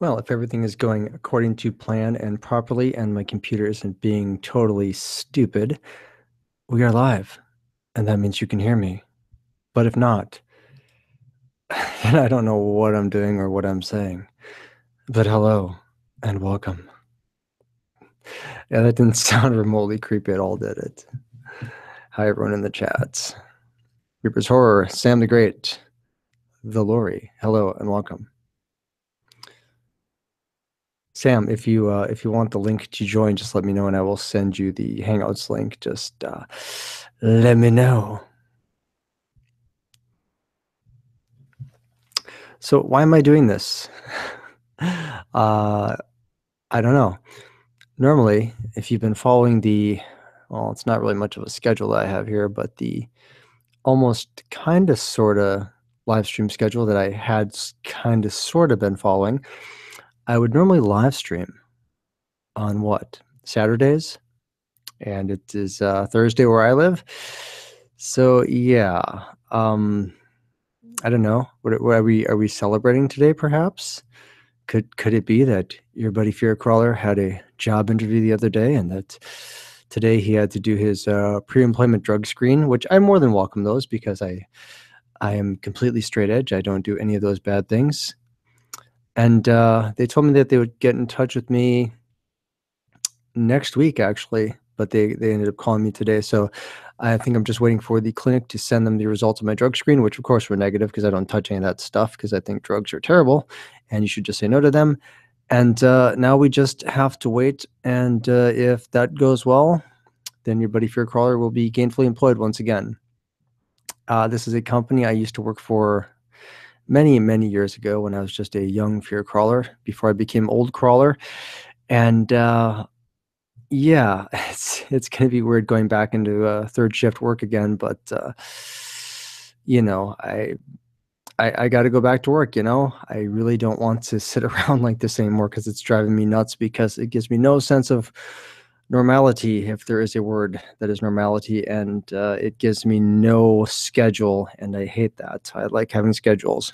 Well, if everything is going according to plan and properly, and my computer isn't being totally stupid, we are live, and that means you can hear me. But if not, then I don't know what I'm doing or what I'm saying. But hello, and welcome. Yeah, that didn't sound remotely creepy at all, did it? Hi, everyone in the chats. Reaper's Horror, Sam the Great, The Lori, hello, and welcome. Sam, if you want the link to join, just let me know and I will send you the Hangouts link. Just let me know. So why am I doing this? I don't know. Normally, if you've been following well, it's not really much of a schedule that I have here, but the almost kind of sort of live stream schedule that I had kind of sort of been following, I would normally live stream on what? Saturdays? And it is Thursday where I live. So yeah, I don't know. What are we celebrating today? Perhaps could it be that your buddy Fearcrawler had a job interview the other day, and that today he had to do his pre-employment drug screen? Which I more than welcome those, because I am completely straight edge. I don't do any of those bad things. And they told me that they would get in touch with me next week, actually, but they ended up calling me today. So I think I'm just waiting for the clinic to send them the results of my drug screen, which of course were negative, because I don't touch any of that stuff, because I think drugs are terrible and you should just say no to them. And now we just have to wait. And if that goes well, then your buddy Fearcrawler will be gainfully employed once again. This is a company I used to work for many, many years ago when I was just a young Fearcrawler, before I became old crawler. And yeah, it's going to be weird going back into third shift work again, but you know, I got to go back to work. I really don't want to sit around like this anymore, because it's driving me nuts, because it gives me no sense of normality, if there is a word that is normality, and it gives me no schedule, and I hate that. I like having schedules.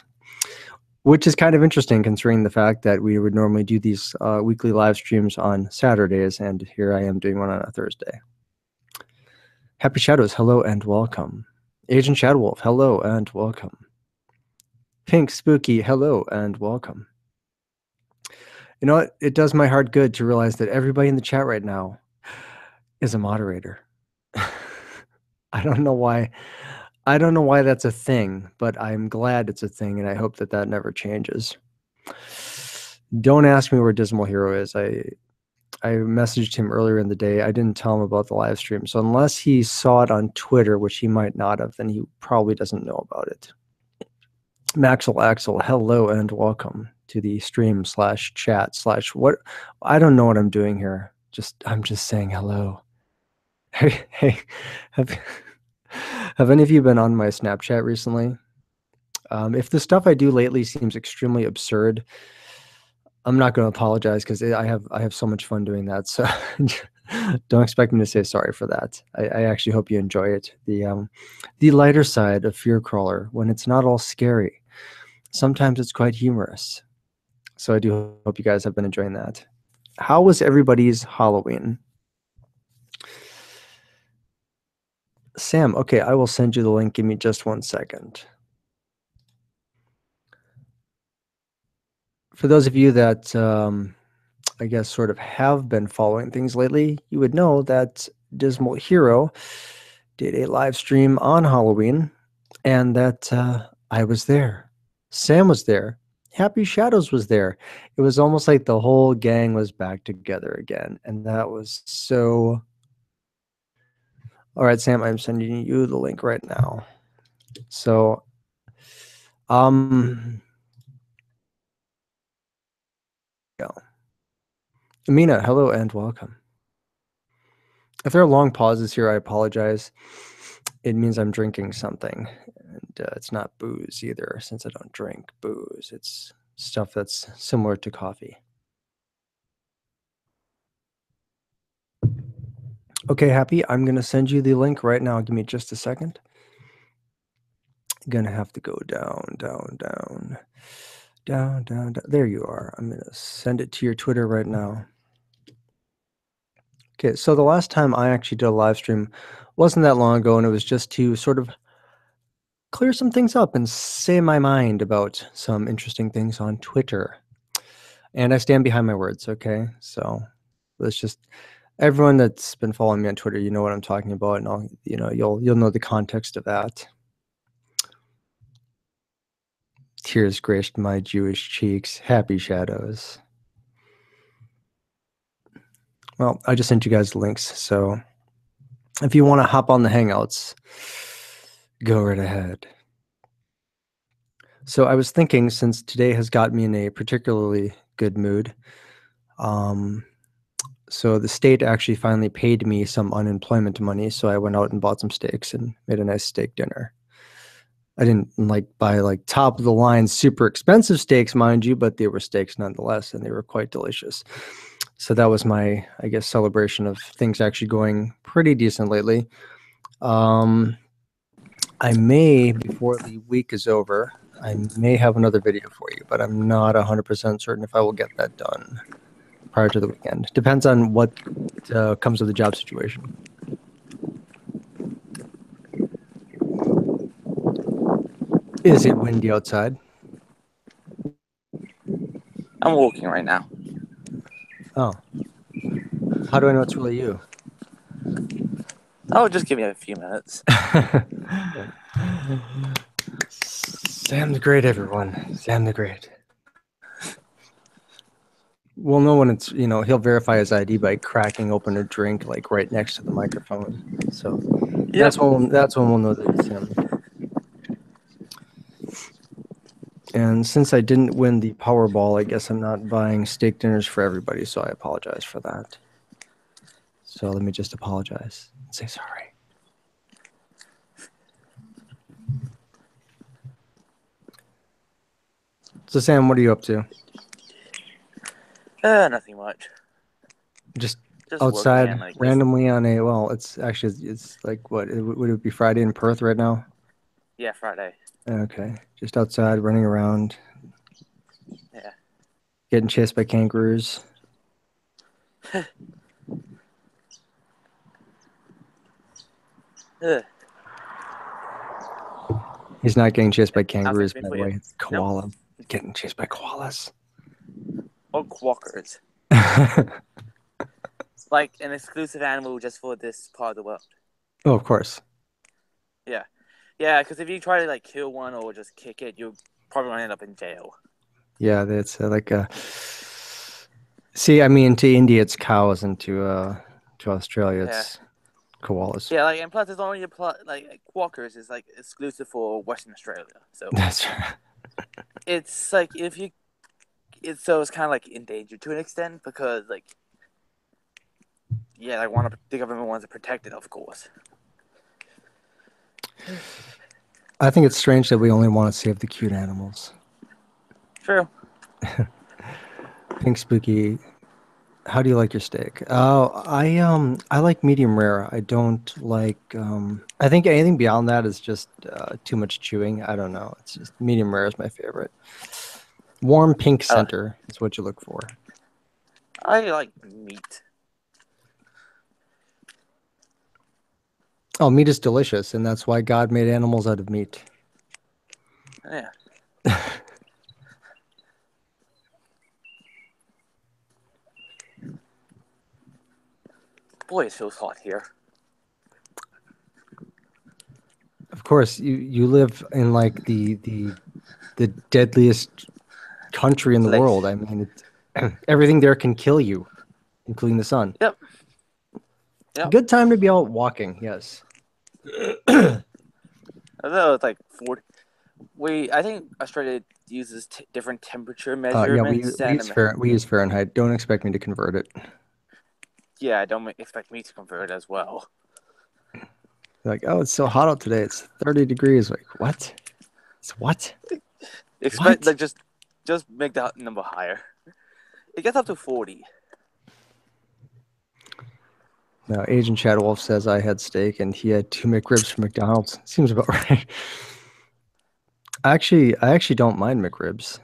Which is kind of interesting, considering the fact that we would normally do these weekly live streams on Saturdays, and here I am doing one on a Thursday. Happy Shadows, hello and welcome. Agent Shadowwolf, hello and welcome. Pink Spooky, hello and welcome. You know what? It does my heart good to realize that everybody in the chat right now is a moderator. I don't know why. I don't know why that's a thing, but I'm glad it's a thing, and I hope that that never changes. Don't ask me where Dismal Hero is. I messaged him earlier in the day. I didn't tell him about the live stream. So unless he saw it on Twitter, which he might not have, then he probably doesn't know about it. Maxwell Axel, hello and welcome to the stream / chat / what. I don't know what I'm doing here. I'm just saying hello. Hey, have any of you been on my Snapchat recently? If the stuff I do lately seems extremely absurd, I'm not going to apologize, because I have so much fun doing that. So don't expect me to say sorry for that. I actually hope you enjoy it. The lighter side of Fearcrawler, when it's not all scary, sometimes it's quite humorous. So I do hope you guys have been enjoying that. How was everybody's Halloween? Sam, okay, I will send you the link. Give me just 1 second. For those of you that I guess sort of have been following things lately, you would know that Dismal Hero did a live stream on Halloween, and that I was there. Sam was there. Happy Shadows was there. It was almost like the whole gang was back together again, and that was so... All right, Sam, I'm sending you the link right now. So, yeah. Amina, hello and welcome. If there are long pauses here, I apologize. It means I'm drinking something, and it's not booze either, since I don't drink booze. It's stuff that's similar to coffee. Okay, Happy, I'm going to send you the link right now. Give me just a second. I'm going to have to go down. down, down, down. There you are. I'm going to send it to your Twitter right now. Okay, so the last time I actually did a live stream wasn't that long ago, and it was just to sort of clear some things up and say my mind about some interesting things on Twitter. And I stand behind my words, okay? So let's just everyone that's been following me on Twitter, you know what I'm talking about, and I'll, you'll know the context of that. Tears graced my Jewish cheeks, happy shadows. Well, I just sent you guys links, so if you want to hop on the Hangouts, go right ahead. So I was thinking, since today has got me in a particularly good mood, so the state actually finally paid me some unemployment money, so I went out and bought some steaks and made a nice steak dinner. I didn't buy top of the line super expensive steaks, mind you, but they were steaks nonetheless, and they were quite delicious. So that was my, I guess, celebration of things actually going pretty decent lately. I may, before the week is over, I may have another video for you, but I'm not 100% certain if I will get that done prior to the weekend. Depends on what comes of the job situation. Is it windy outside? I'm walking right now. Oh. How do I know it's really you? Oh, just give me a few minutes. Sam the Great, everyone. Sam the Great. We'll know when it's, he'll verify his ID by cracking open a drink right next to the microphone. So that's when we'll know that it's him. And since I didn't win the Powerball, I guess I'm not buying steak dinners for everybody, so I apologize for that. So let me just apologize and say sorry. So Sam, what are you up to? Nothing much. Just outside working, randomly on a, well, it's like what, would it be Friday in Perth right now? Yeah, Friday. Okay, just outside running around. Yeah. Getting chased by kangaroos. He's not getting chased by kangaroos, by the way. It's koala. Nope. Getting chased by koalas. Or quackers. It's like an exclusive animal just for this part of the world. Oh, of course. Yeah. Yeah, because if you try to kill one or just kick it, you're probably going to end up in jail. Yeah, that's see, I mean, to India it's cows, and to Australia it's koalas. Yeah, and plus it's only quackers is exclusive for Western Australia. So that's right. It's if you, it's kind of endangered to an extent because the government wants to protect it, of course. I think it's strange that we only want to save the cute animals. True. Pink Spooky, how do you like your steak? Oh, I like medium rare. I don't like. I think anything beyond that is just too much chewing. I don't know. It's just medium rare is my favorite. Warm pink center is what you look for. I like meat. Oh, meat is delicious, and that's why God made animals out of meat. Yeah. Boy, it feels hot here. Of course, you live in the deadliest country in the world. I mean, everything there can kill you, including the sun. Yep. Good time to be out walking. Yes. Although it's 40. I think Australia uses different temperature measurements. Yeah, we use Fahrenheit. Don't expect me to convert it. Yeah, don't expect me to convert it as well. Like, oh, it's so hot out today. It's 30 degrees. Like, what? It's what? Expect what? Just make that number higher. It gets up to 40. Now, Agent Chad Wolf says I had steak and he had 2 McRibs from McDonald's. Seems about right. I actually don't mind McRibs,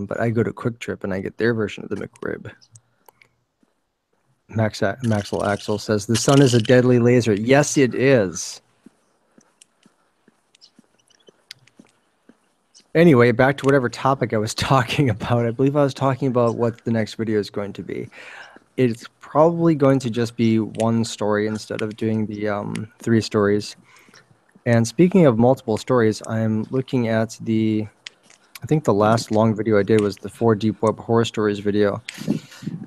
but I go to Quick Trip and I get their version of the McRib. Maxwell Axel says the sun is a deadly laser. Yes, it is. Anyway, back to whatever topic I was talking about. I believe I was talking about what the next video is going to be. It's probably going to just be one story instead of doing the three stories. And speaking of multiple stories, I'm looking at I think the last long video I did was the 4 Deep Web Horror Stories video.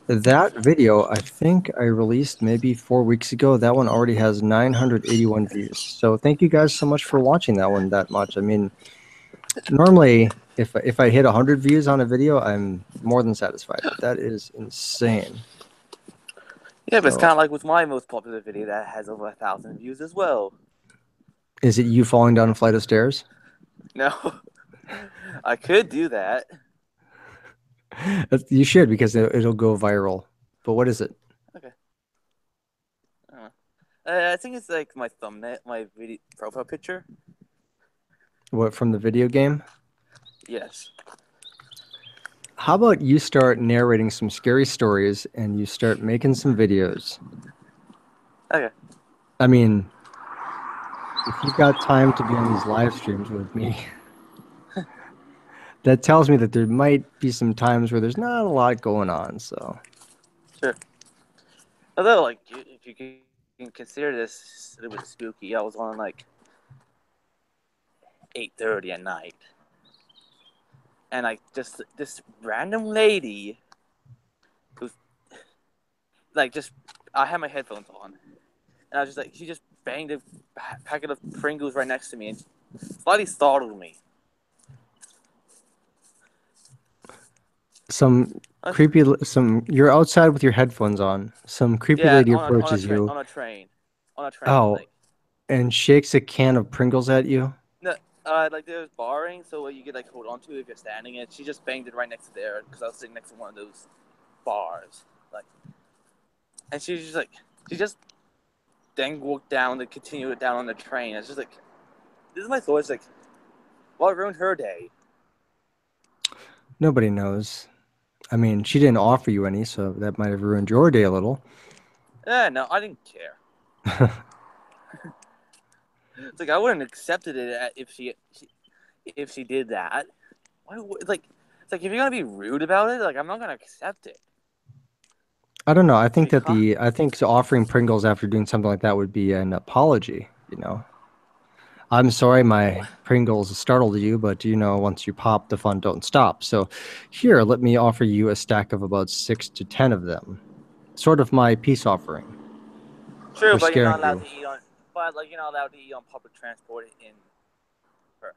That video, I think I released maybe 4 weeks ago. That one already has 981 views. So thank you guys so much for watching that one that much. I mean, normally if I hit 100 views on a video, I'm more than satisfied. But that is insane. Yeah, but it's So kind of like with my most popular video that has over 1,000 views as well. is it you falling down a flight of stairs? No, I could do that. You should because it'll go viral. But what is it? Okay. I think it's like my thumbnail, my video profile picture. What, from the video game? Yes. How about you start narrating some scary stories and you start making some videos? Okay. I mean, if you've got time to be on these live streams with me, that tells me that there might be some times where there's not a lot going on. So Sure. Although, like, if you can consider this a little bit spooky, I was on like 8:30 at night, and like just this random lady who's like just I had my headphones on, and I was just like she just banged a packet of Pringles right next to me and slightly startled me. some you're outside with your headphones on. Some creepy Yeah, lady approaches you. on a train, Oh, like and shakes a can of Pringles at you. no, like there was barring, so you could like hold on to it if you're standing. And she just banged it right next to there because I was sitting next to one of those bars, like, and she just then walked down to continue it down on the train. It's just like this is my thoughts, like what ruined her day? Nobody knows. I mean, she didn't offer you any, so that might have ruined your day a little. Yeah, no, I didn't care. It's like I wouldn't have accepted it if she did that. Why, like, it's like if you're gonna be rude about it, like I'm not gonna accept it. I don't know. Be con- I think so offering Pringles after doing something like that would be an apology, you know. I'm sorry my Pringles startled you, but once you pop, the fun don't stop. So here, let me offer you a stack of about 6 to 10 of them. Sort of my peace offering True, for but you're not scaring allowed you. to eat on. But like you're not allowed to eat on public transport in Perth.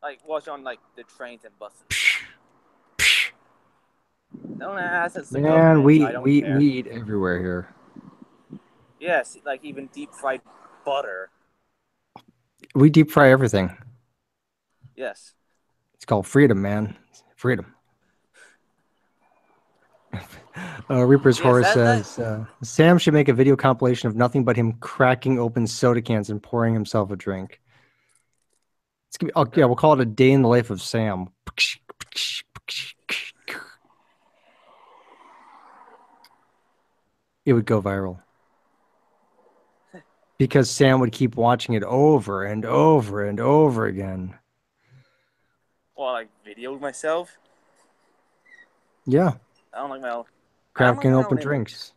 Like watch on like the trains and buses. Psh, psh. Don't ask. It's the Man, government. we I don't we care. we eat everywhere here. Yes, like even deep fried butter. We deep fry everything. Yes. It's called freedom, man. Freedom. Reaper's Yes, Horror that says Sam should make a video compilation of nothing but him cracking open soda cans and pouring himself a drink. It's gonna be, oh, yeah, we'll call it a day in the life of Sam. It would go viral because Sam would keep watching it over and over and over again. well, like videoed myself. Yeah, I don't like my own. I don't like cracking my open own image. drinks.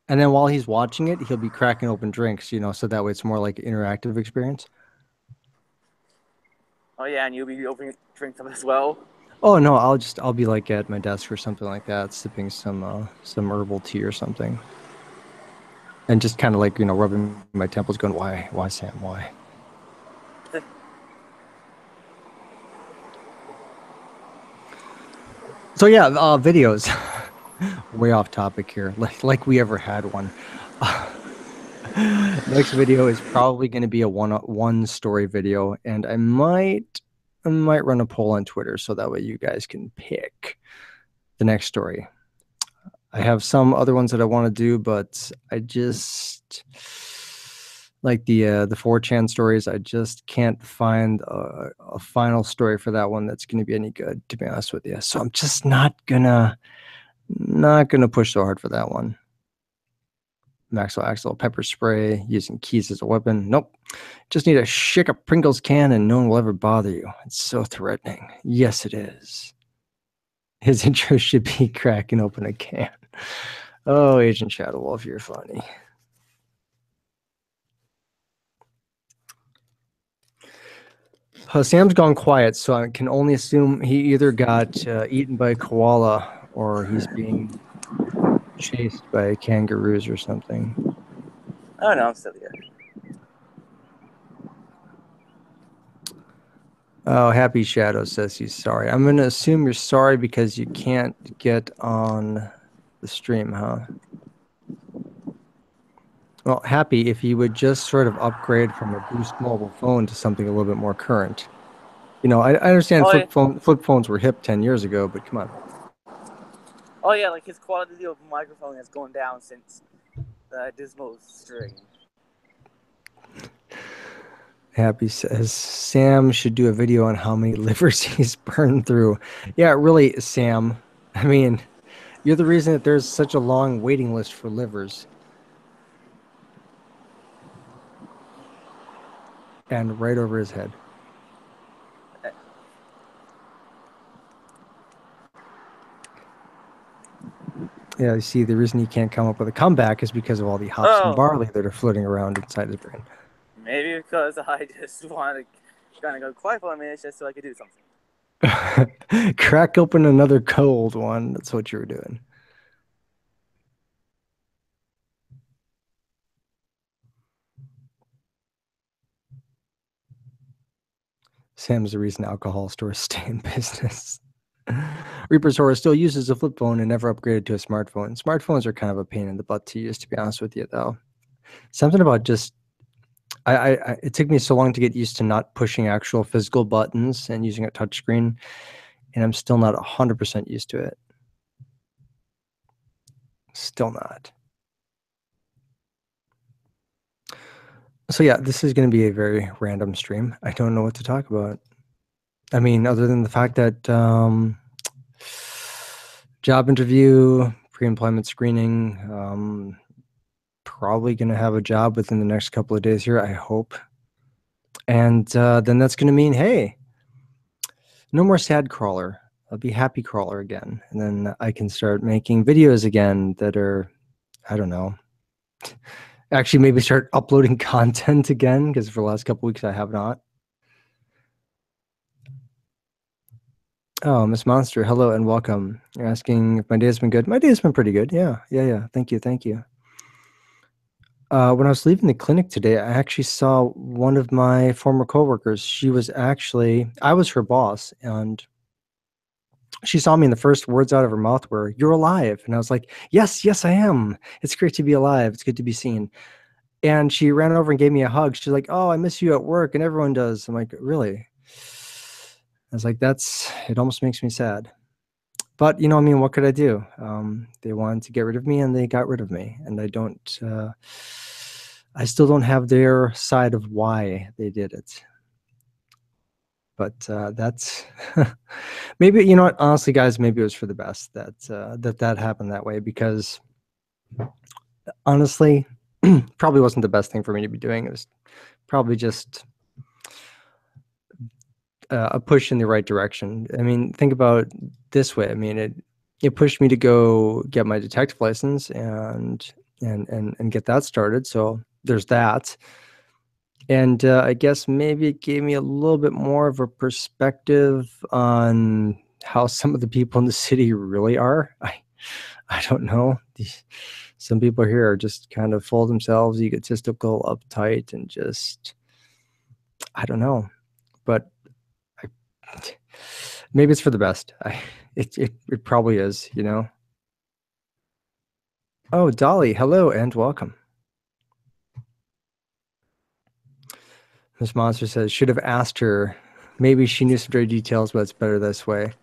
And then while he's watching it, he'll be cracking open drinks, so that way it's more like an interactive experience. Oh yeah, and you'll be opening drink them as well. Oh no, I'll be like at my desk or something like that, sipping some herbal tea or something. And just kind of like, rubbing my temples going, why, Sam, why? So yeah, videos. Way off topic here, like we ever had one. Next video is probably going to be a one story video, and I might run a poll on Twitter so that way you guys can pick the next story. I have some other ones that I want to do, but like the 4chan stories. I just can't find a final story for that one that's going to be any good, to be honest with you. So I'm just not gonna push so hard for that one. Maxwell Axel pepper spray using keys as a weapon. Nope. Just need to shake a Pringles can and no one will ever bother you. It's so threatening. Yes, it is. His intro should be cracking open a can. Oh, Agent Shadow Wolf, you're funny. Sam's gone quiet, so I can only assume he either got eaten by a koala or he's being chased by kangaroos or something. Oh no, I'm still here. Oh, Happy Shadow says he's sorry. I'm going to assume you're sorry because you can't get on the stream, huh? Well, Happy, if you would just sort of upgrade from a Boost mobile phone to something a little bit more current. You know, I understand Oh, flip phones were hip 10 years ago, but come on. Oh yeah, like his quality of microphone has gone down since the Dismal string. Happy says Sam should do a video on how many livers he's burned through. Yeah, really, Sam. I mean, you're the reason that there's such a long waiting list for livers. And right over his head. Yeah, you see, the reason he can't come up with a comeback is because of all the hops and barley that are floating around inside his brain. Maybe because I just want to kind of go quiet for a minute just so I could do something. Crack open another cold one. That's what you were doing. Sam's the reason alcohol stores stay in business. Reaper's Horror still uses a flip phone and never upgraded to a smartphone. Smartphones are kind of a pain in the butt to use, to be honest with you, though. Something about just it took me so long to get used to not pushing actual physical buttons and using a touchscreen, and I'm still not 100% used to it. Still not. So yeah, this is going to be a very random stream. I don't know what to talk about. I mean, other than the fact that job interview, pre-employment screening, probably going to have a job within the next couple of days here, I hope. And then that's going to mean, hey, no more sad crawler. I'll be happy crawler again. And then I can start making videos again that are, I don't know, actually maybe start uploading content again, because for the last couple of weeks I have not. Oh, Miss Monster, hello and welcome. You're asking if my day's been good. My day's been pretty good. Yeah. Thank you. When I was leaving the clinic today, I actually saw one of my former coworkers. She was actually, I was her boss, and she saw me, and the first words out of her mouth were, "You're alive." And I was like, yes, I am. It's great to be alive. It's good to be seen. And she ran over and gave me a hug. She's like, "Oh, I miss you at work." And everyone does. I'm like, really? I was like, it almost makes me sad. But, I mean, what could I do? They wanted to get rid of me, and they got rid of me. And I still don't have their side of why they did it. But that's maybe, you know what, honestly, guys, maybe it was for the best that happened that way, because honestly, probably wasn't the best thing for me to be doing. It was probably just a push in the right direction. I mean, think about it this way. I mean, it pushed me to go get my detective license and get that started. So there's that. And I guess maybe it gave me a little bit more of a perspective on how some of the people in the city really are. I don't know. Some people here are just kind of full of themselves, egotistical, uptight, and just, I don't know. But maybe it's for the best. It probably is, you know. Oh, Dolly, hello and welcome. Miss Monster says, should have asked her. Maybe she knew some dirty details, but it's better this way.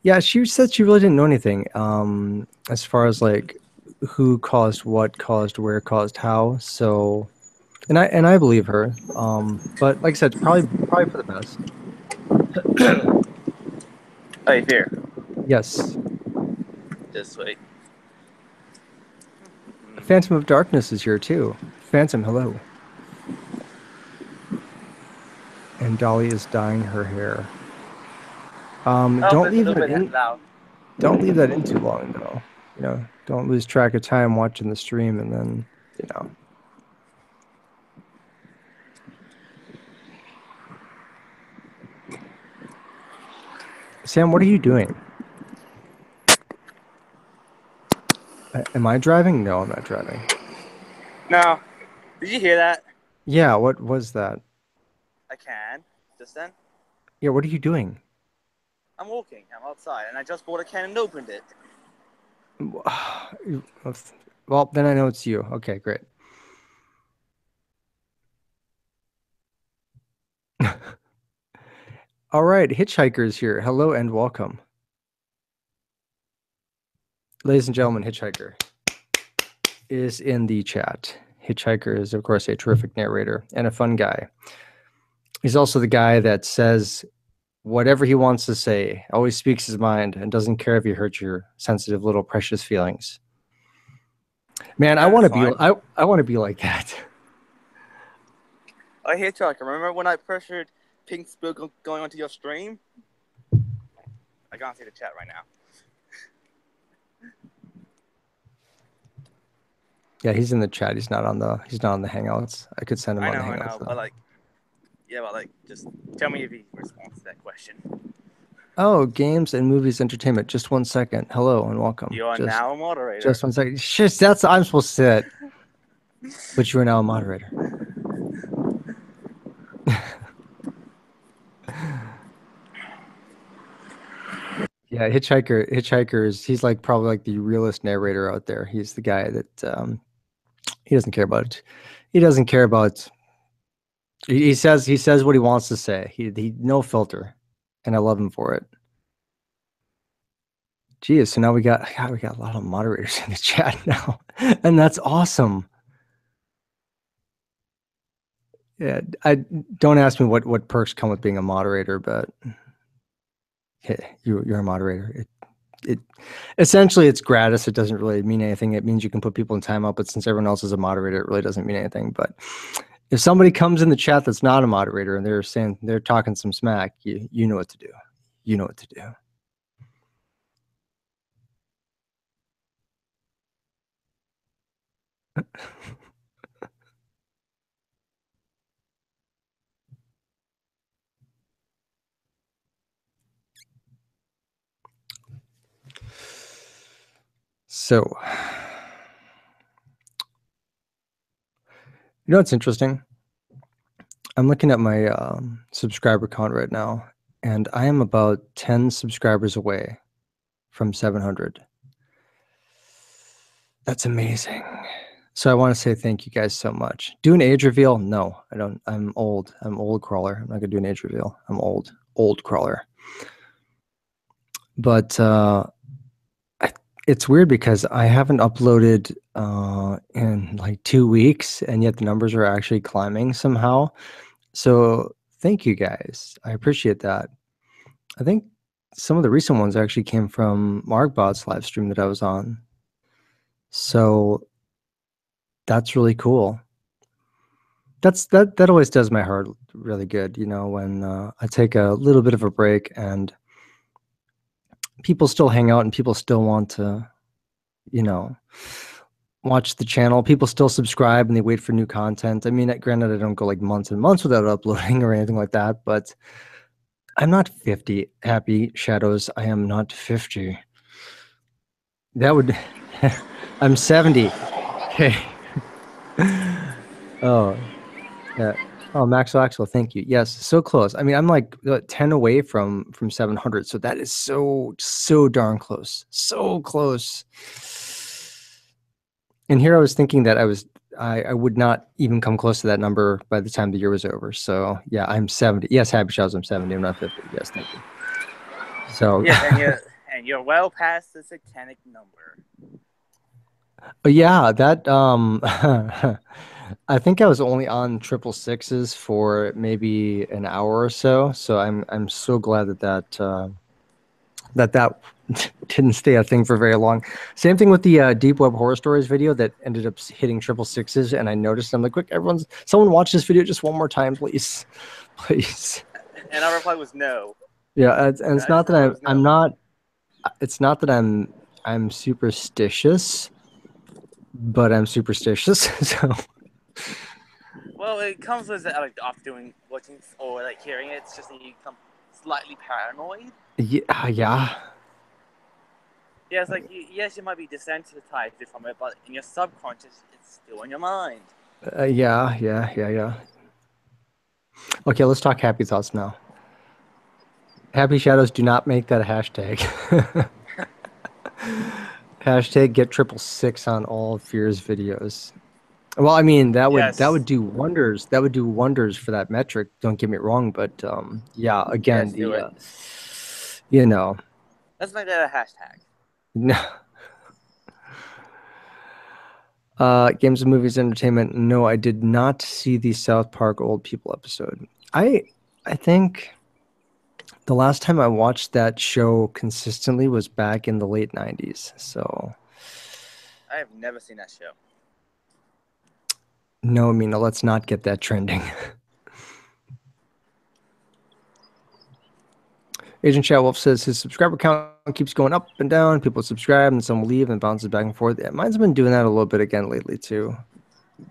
Yeah, she said she really didn't know anything. As far as like who caused what, caused where, caused how. So and I believe her. But like I said, it's probably for the best. Hey, here. Yes. Just wait. Phantom of Darkness is here too. Phantom, hello. And Dolly is dyeing her hair. Don't Elvis, a leave little that bit in. loud. Don't leave that in too long though. Don't lose track of time watching the stream and then, you know. Sam, what are you doing? Am I driving? No, I'm not driving. No. Did you hear that? Yeah, what was that? I can. Just then. Yeah, what are you doing? I'm walking. I'm outside, and I just bought a can and opened it. Well, then I know it's you. Okay, great. All right, Hitchhiker's here. Hello and welcome. Ladies and gentlemen, Hitchhiker is in the chat. Hitchhiker is, of course, a terrific narrator and a fun guy. He's also the guy that says whatever he wants to say, always speaks his mind, and doesn't care if you hurt your sensitive little precious feelings. Man, I want That's to be fine. I want to be like that. I hear Chuck. Remember when I pressured Pink Spook going onto your stream? I can't see the chat right now. Yeah, he's in the chat. He's not on the Hangouts. I could send him on the I Hangouts know, though. but just tell me if he responds to that question. Oh, games and movies entertainment. Just 1 second. Hello and welcome. You are now a moderator. Just 1 second. Shit, that's I'm supposed to say it. But you are now a moderator. Yeah, he's like probably like the realest narrator out there. He's the guy that he doesn't care about. He doesn't care about. He says what he wants to say. He no filter, and I love him for it. Geez, so now we got a lot of moderators in the chat now, and that's awesome. Yeah, I don't ask me what perks come with being a moderator, but hey, you're a moderator. It essentially it's gratis. It doesn't really mean anything. It means you can put people in timeout, but since everyone else is a moderator, it really doesn't mean anything. But if somebody comes in the chat that's not a moderator and they're talking some smack, you know what to do. You know what to do. So, you know what's interesting? I'm looking at my subscriber count right now, and I am about 10 subscribers away from 700. That's amazing. So I want to say thank you guys so much. Do an age reveal? No, I don't. I'm old. I'm old crawler. I'm not gonna do an age reveal. I'm old crawler. But it's weird because I haven't uploaded in like 2 weeks, and yet the numbers are actually climbing somehow. So thank you guys. I appreciate that. I think some of the recent ones actually came from Markbot's live stream that I was on. So that's really cool. That always does my heart really good, when I take a little bit of a break and people still hang out and people still want to, watch the channel. People still subscribe and they wait for new content. I mean, granted, I don't go like months and months without uploading or anything like that, but I'm not 50. Happy Shadows, I am not 50. That would, I'm 70. Okay. Oh, yeah. Oh, Max Axel, thank you. Yes, so close. I mean, I'm like 10 away from 700, so that is so darn close. So close. And here I was thinking that I would not even come close to that number by the time the year was over. So yeah, I'm 70. Yes, happy shows. I'm 70. I'm not 50. Yes, thank you. So yes, and you're well past the satanic number. yeah, that I think I was only on triple sixes for maybe an hour or so. So I'm so glad that didn't stay a thing for very long. Same thing with the Deep Web Horror Stories video that ended up hitting triple sixes, and I noticed I'm like, quick, someone watch this video just one more time, please, please. And our reply was no. Yeah, and And it's I just not that told her it was I'm no. not. It's not that I'm superstitious, but I'm superstitious. So Well, it comes with like after doing watching or like hearing it. It's just that you become slightly paranoid. yeah, yeah, Yeah, it's like yes, you might be desensitized from it, but in your subconscious, it's still in your mind. yeah. Okay, let's talk happy thoughts now. Happy shadows, do not make that a hashtag. Hashtag get triple six on all Fears videos. Well, I mean that would Yes, do wonders. That would do wonders for that metric. Don't get me wrong, but yeah, again, yes, do it. you know, Let's make that a hashtag. no, games and movies, entertainment. No, I did not see the South Park old people episode. I I think the last time I watched that show consistently was back in the late '90s. So I have never seen that show. no, Mina, let's not get that trending. Agent Chat Wolf says his subscriber count keeps going up and down. People subscribe and some will leave and bounces back and forth. Yeah, mine's been doing that a little bit again lately too.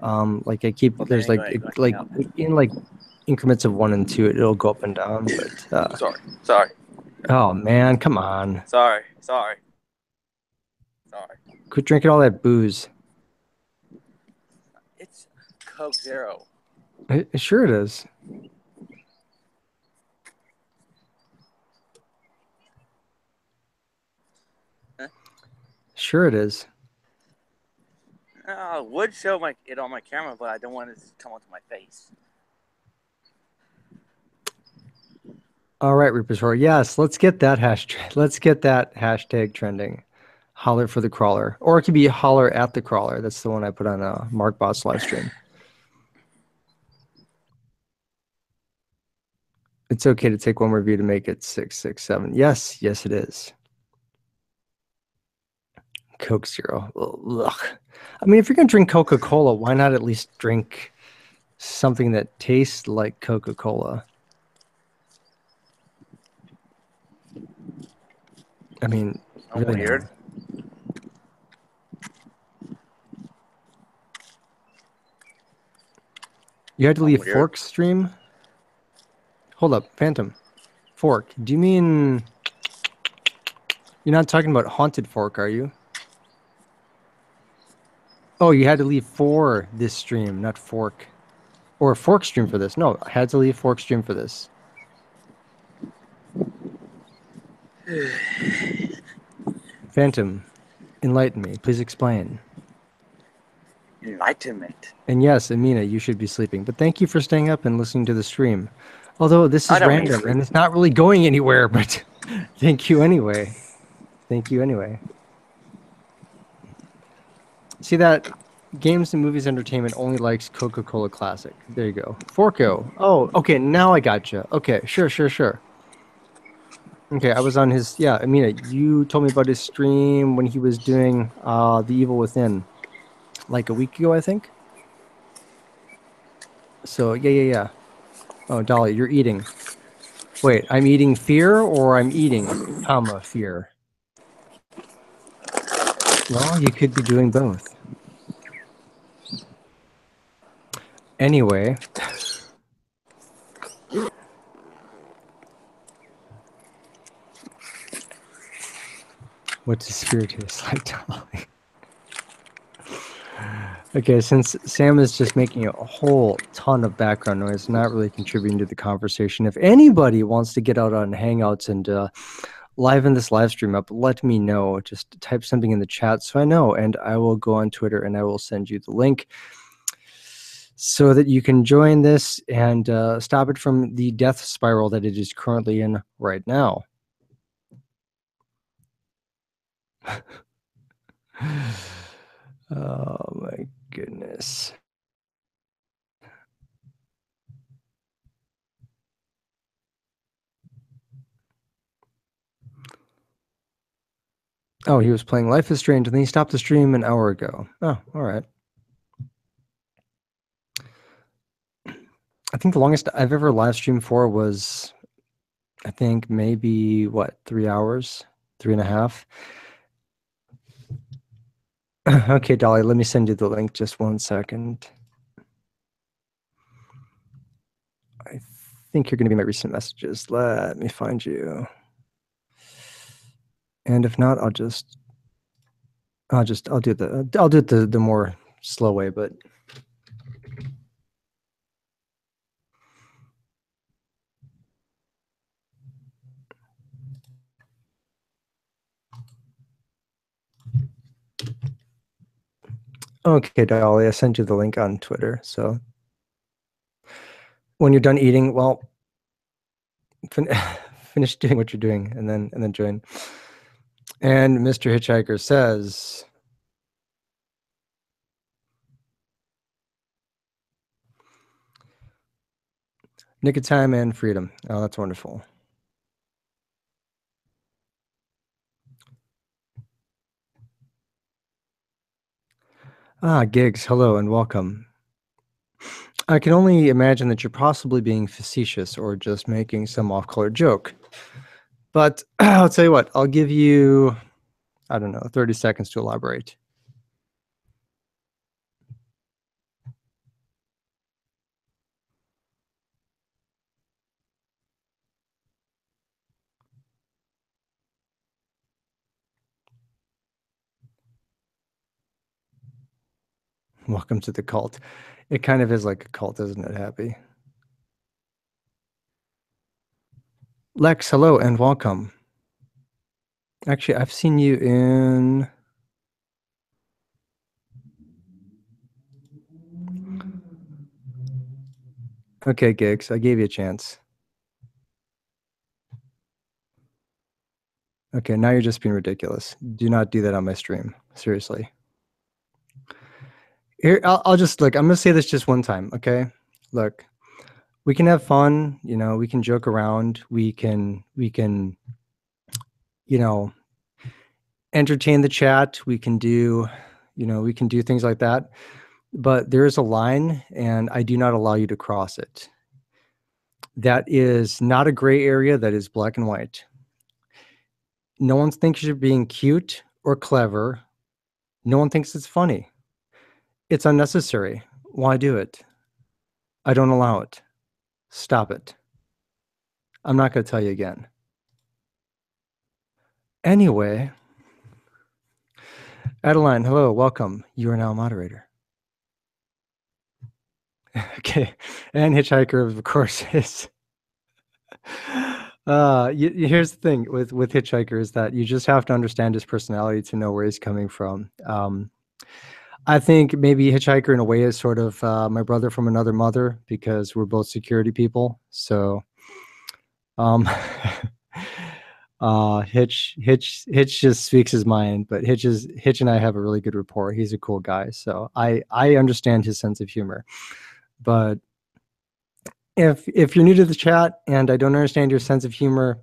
Like I keep Well, then there's you're going like up. in like increments of 1 and 2, it'll go up and down. But Sorry, sorry, oh man, come on, sorry. quit drinking all that booze. It's Coke Zero. Sure it is. Huh? Sure it is. I would show it on my camera, but I don't want it to come onto my face. All right, Reaper's Roar. Yes, let's get that hashtag. Let's get that hashtag trending. Holler for the crawler, or it could be holler at the crawler. That's the one I put on a Mark Boss live stream. It's okay to take one review to make it 667. Yes, yes, it is. Coke Zero. Ugh. I mean, if you're gonna drink Coca-Cola, why not at least drink something that tastes like Coca-Cola? I mean, I'm really weird. now. You had to I'm leave weird. Fork stream? Hold up, Phantom. Fork. Do you mean you're not talking about Haunted Fork, are you? Oh, you had to leave for this stream, not Fork. Or Fork stream for this. No, I had to leave Fork stream for this. Phantom, enlighten me. Please explain. Enlightenment. And yes, Amina, you should be sleeping. But thank you for staying up and listening to the stream. Although this I is don't need random sleep. and it's not really going anywhere, but thank you anyway. Thank you anyway. See that games and movies entertainment only likes Coca-Cola Classic. There you go. Forko. Oh, okay, now I gotcha. Okay, sure. Okay, I was on his yeah, Amina, you told me about his stream when he was doing The Evil Within like a week ago, I think. So yeah. Oh, Dolly, you're eating. Wait, I'm eating fear or I'm eating, comma, fear? Well, you could be doing both. Anyway, what does fear taste like, Dolly? Okay, since Sam is just making a whole ton of background noise, not really contributing to the conversation, if anybody wants to get out on Hangouts and liven this live stream up, let me know. Just type something in the chat so I know, and I will go on Twitter and I will send you the link so that you can join this and stop it from the death spiral that it is currently in right now. Oh my goodness. Oh, he was playing Life is Strange, and then he stopped the stream an hour ago. Oh, all right. I think the longest I've ever live streamed for was, I think maybe 3 hours, 3.5. Okay, Dolly, let me send you the link. Just 1 second. I think you're going to be my recent messages. Let me find you. And if not, I'll do it the more slow way, but okay, Dolly, I sent you the link on Twitter. So when you're done eating, well, finish doing what you're doing, and then join. And Mr. Hitchhiker says, "Nick of time and freedom." Oh, that's wonderful. Ah, Gigs, hello and welcome. I can only imagine that you're possibly being facetious or just making some off-color joke. But I'll tell you what, I'll give you, I don't know, 30 seconds to elaborate. Welcome to the cult. It kind of is like a cult, isn't it, Happy? Lex, hello and welcome. Actually, I've seen you in... Okay, Gigs, I gave you a chance. Okay, now you're just being ridiculous. Do not do that on my stream. Seriously. Here, I'll just, look, I'm going to say this just one time, okay? Look, we can have fun, you know, we can joke around, we can, you know, entertain the chat, we can do, you know, we can do things like that. But there is a line, and I do not allow you to cross it. That is not a gray area, that is black and white. No one thinks you're being cute or clever. No one thinks it's funny. It's unnecessary. Why do it? I don't allow it. Stop it. I'm not going to tell you again. Anyway, Adeline, hello, welcome. You are now a moderator. Okay, and Hitchhiker, of course, is... here's the thing with Hitchhiker is that you just have to understand his personality to know where he's coming from. I think maybe Hitchhiker in a way is sort of my brother from another mother because we're both security people. So, Hitch just speaks his mind, but Hitch and I have a really good rapport. He's a cool guy, so I understand his sense of humor. But if you're new to the chat and I don't understand your sense of humor,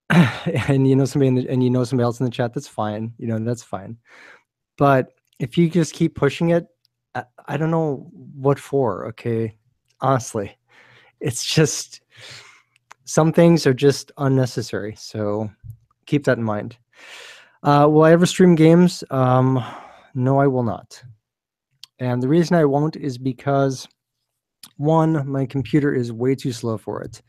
and you know somebody and you know somebody else in the chat, that's fine. You know, that's fine. But if you just keep pushing it, I don't know what for. Okay, honestly, it's just some things are just unnecessary. So keep that in mind. Will I ever stream games? No, I will not. And the reason I won't is because, one, my computer is way too slow for it.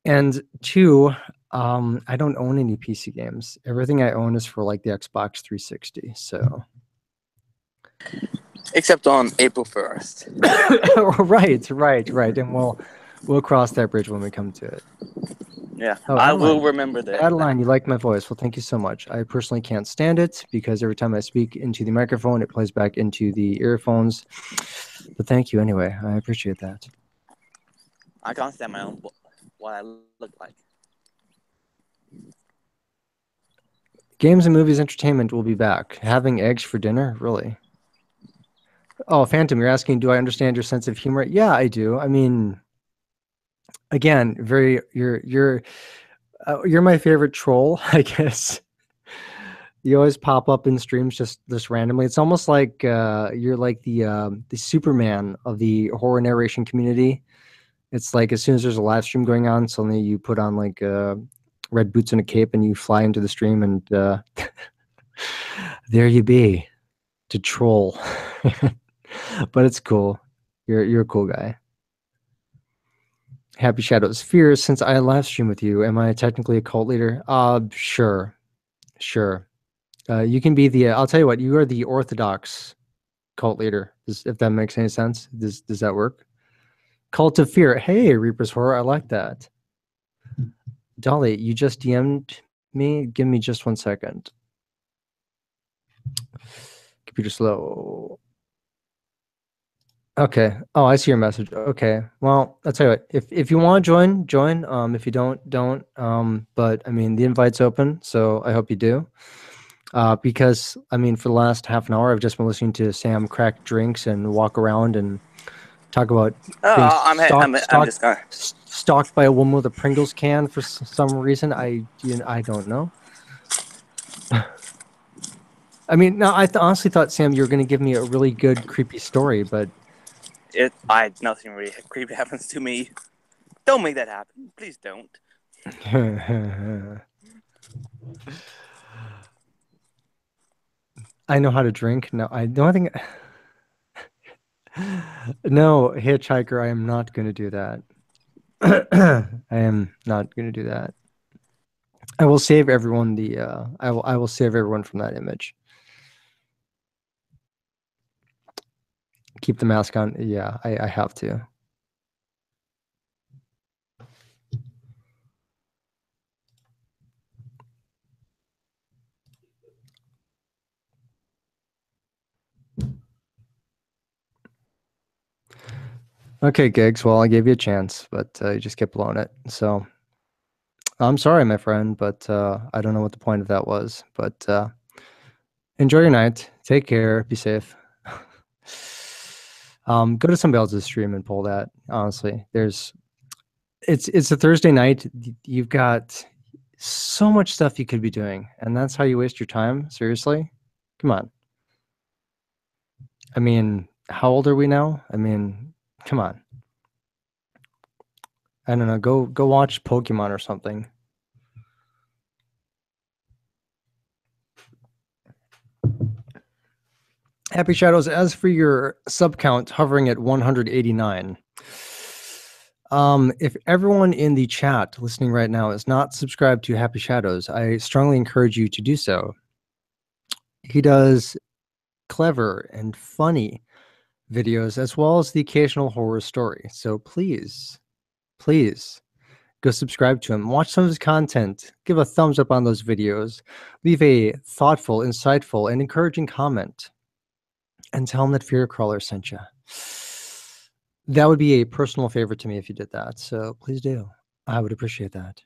And two, I don't own any PC games. Everything I own is for like the Xbox 360. So, Except on April 1st. right. And we'll cross that bridge when we come to it. Yeah, Oh, I Adeline. will remember that. Adeline, you like my voice. Well, thank you so much. I personally can't stand it because every time I speak into the microphone, it plays back into the earphones. But thank you anyway. I appreciate that. I can't stand my own what I look like. Games and movies entertainment will be back. Having eggs for dinner? Really? Oh, Phantom, you're asking, do I understand your sense of humor? Yeah, I do. I mean, again, you're my favorite troll, I guess. You always pop up in streams just randomly. It's almost like you're like the Superman of the horror narration community. It's like as soon as there's a live stream going on, suddenly you put on like red boots and a cape and you fly into the stream and there you be to troll. But it's cool. You're a cool guy. Happy Shadows. Fear, since I live stream with you, am I technically a cult leader? Sure. Sure. You can be the I'll tell you what, you are the orthodox cult leader. If that makes any sense. Does that work? Cult of Fear. Hey, Reaper's Horror, I like that. Dolly, you just DM'd me. Give me just 1 second. Computer slow. Okay. Oh, I see your message. Okay. Well, I'll tell you what. If you want to join, join. If you don't. But I mean, the invite's open, so I hope you do. Because I mean, for the last half an hour, I've just been listening to Sam crack drinks and walk around and talk about being I'm just gonna. stalked by a woman with a Pringles can for some reason. I don't know. I mean, no, I honestly thought, Sam, you were going to give me a really good creepy story, but Nothing really creepy happens to me. Don't make that happen, please don't. I know how to drink. No, the only thing. No, hitchhiker, I am not going to do that. I am not going to do that. I will save everyone I will save everyone from that image. Keep the mask on. Yeah, I have to. Okay, Gigs. Well, I gave you a chance, but you just kept blowing it. So I'm sorry, my friend, but I don't know what the point of that was. But enjoy your night. Take care. Be safe. Go to somebody else's stream and pull that. Honestly, it's a Thursday night. You've got so much stuff you could be doing, and that's how you waste your time. Seriously, come on. I mean, how old are we now? I mean, come on. I don't know. Go watch Pokemon or something. Happy Shadows, as for your sub count hovering at 189, if everyone in the chat listening right now is not subscribed to Happy Shadows, I strongly encourage you to do so. He does clever and funny videos as well as the occasional horror story. So please go subscribe to him. Watch some of his content. Give a thumbs up on those videos. Leave a thoughtful, insightful, and encouraging comment. And tell him that Fear Crawler sent you. That would be a personal favor to me if you did that. So please do. I would appreciate that.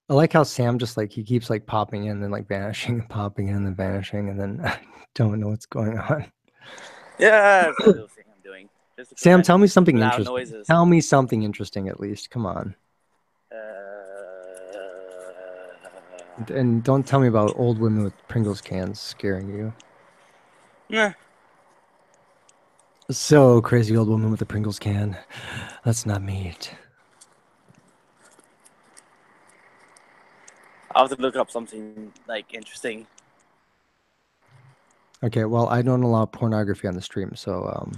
I like how Sam just like he keeps like popping in and then like vanishing, popping in and then vanishing, and then I don't know what's going on. Yeah, it's a little thing I'm doing. Sam, tell me something loud interesting. noises. Tell me something interesting at least. Come on. And don't tell me about old women with Pringles cans scaring you. Nah. So crazy old woman with a Pringles can. Let's not meet. I'll have to look up something like interesting. Okay, well, I don't allow pornography on the stream, so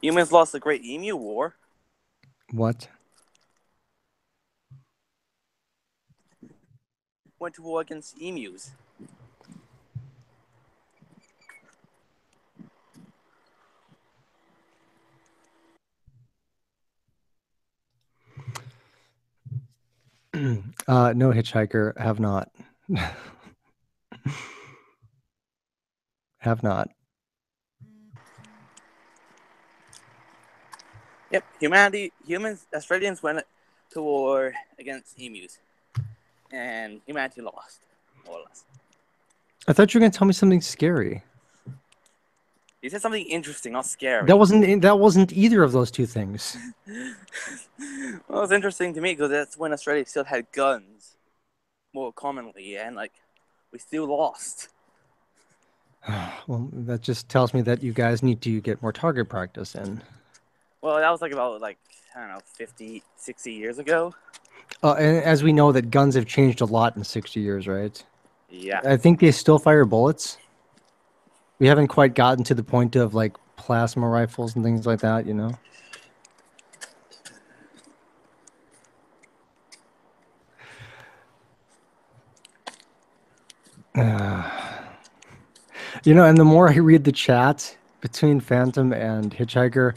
Humans lost the Great Emu War. what? Went to war against emus. No, hitchhiker, have not. Have not. Yep, Australians went to war against emus, and humanity lost, more or less. I thought you were going to tell me something scary. You said something interesting, not scary. That wasn't either of those two things. Well, it's interesting to me because that's when Australia still had guns more commonly, and like we still lost. Well, that just tells me that you guys need to get more target practice in. Well, that was like about like I don't know 50, 60 years ago. And as we know, that guns have changed a lot in 60 years, right? Yeah. I think they still fire bullets. We haven't quite gotten to the point of like plasma rifles and things like that, you know? You know, and the more I read the chat between Phantom and Hitchhiker,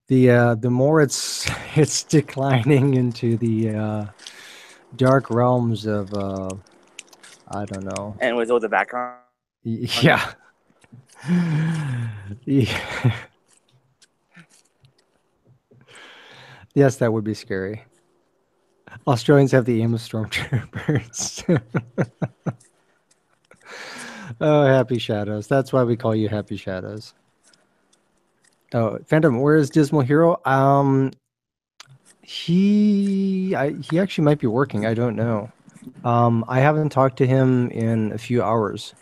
the more it's declining into the dark realms of I don't know. And with all the background noise. Yeah. Yeah. Yes, that would be scary. Australians have the aim of stormtroopers. Oh, Happy Shadows. That's why we call you Happy Shadows. Oh, Phantom, where is Dismal Hero? He actually might be working. I don't know. I haven't talked to him in a few hours.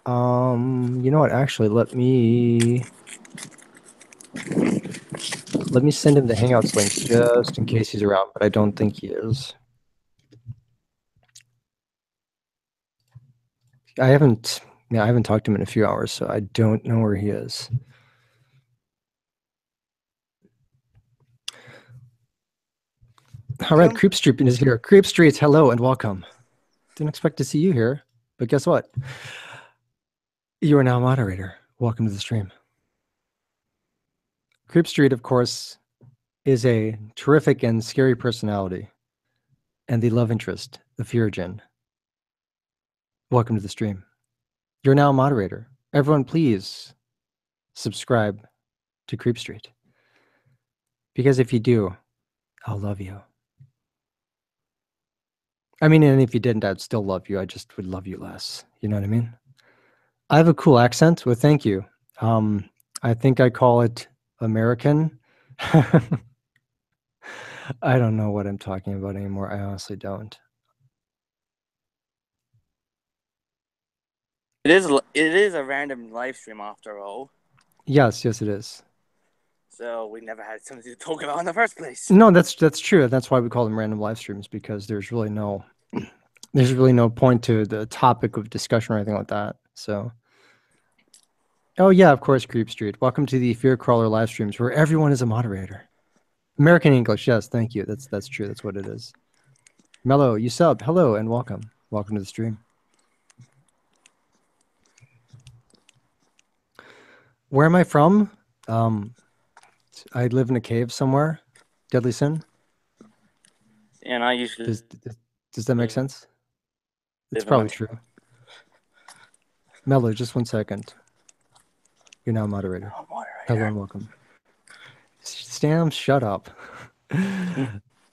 You know what? Actually, let me send him the Hangouts link just in case he's around, but I don't think he is. I haven't, yeah, I haven't talked to him in a few hours, so I don't know where he is. All right, Creep Street is here. Creep Street, hello and welcome. Didn't expect to see you here, but guess what? You are now a moderator. Welcome to the stream. Creep Street, of course, is a terrific and scary personality and the love interest of Furigen. Welcome to the stream. You're now a moderator. Everyone, please subscribe to Creep Street. Because if you do, I'll love you. I mean, and if you didn't, I'd still love you. I just would love you less. You know what I mean? I have a cool accent. Well, thank you. I think I call it American. I don't know what I'm talking about anymore. I honestly don't. It is a random live stream after all. Yes, it is. So we never had something to talk about in the first place. No, that's true. That's why we call them random live streams, because there's really no point to the topic of discussion or anything like that. So, oh yeah, of course, Creep Street. Welcome to the Fear Crawler live streams, where everyone is a moderator. American English, yes, thank you. That's true. That's what it is. Mello, you sub. Hello and welcome. Welcome to the stream. Where am I from? I live in a cave somewhere. Deadly Sin. And I usually Does that make sense? It's live in probably Montana. true. Mello, just 1 second. You're now a moderator. Oh, moderator. Hello and welcome. Stam, shut up.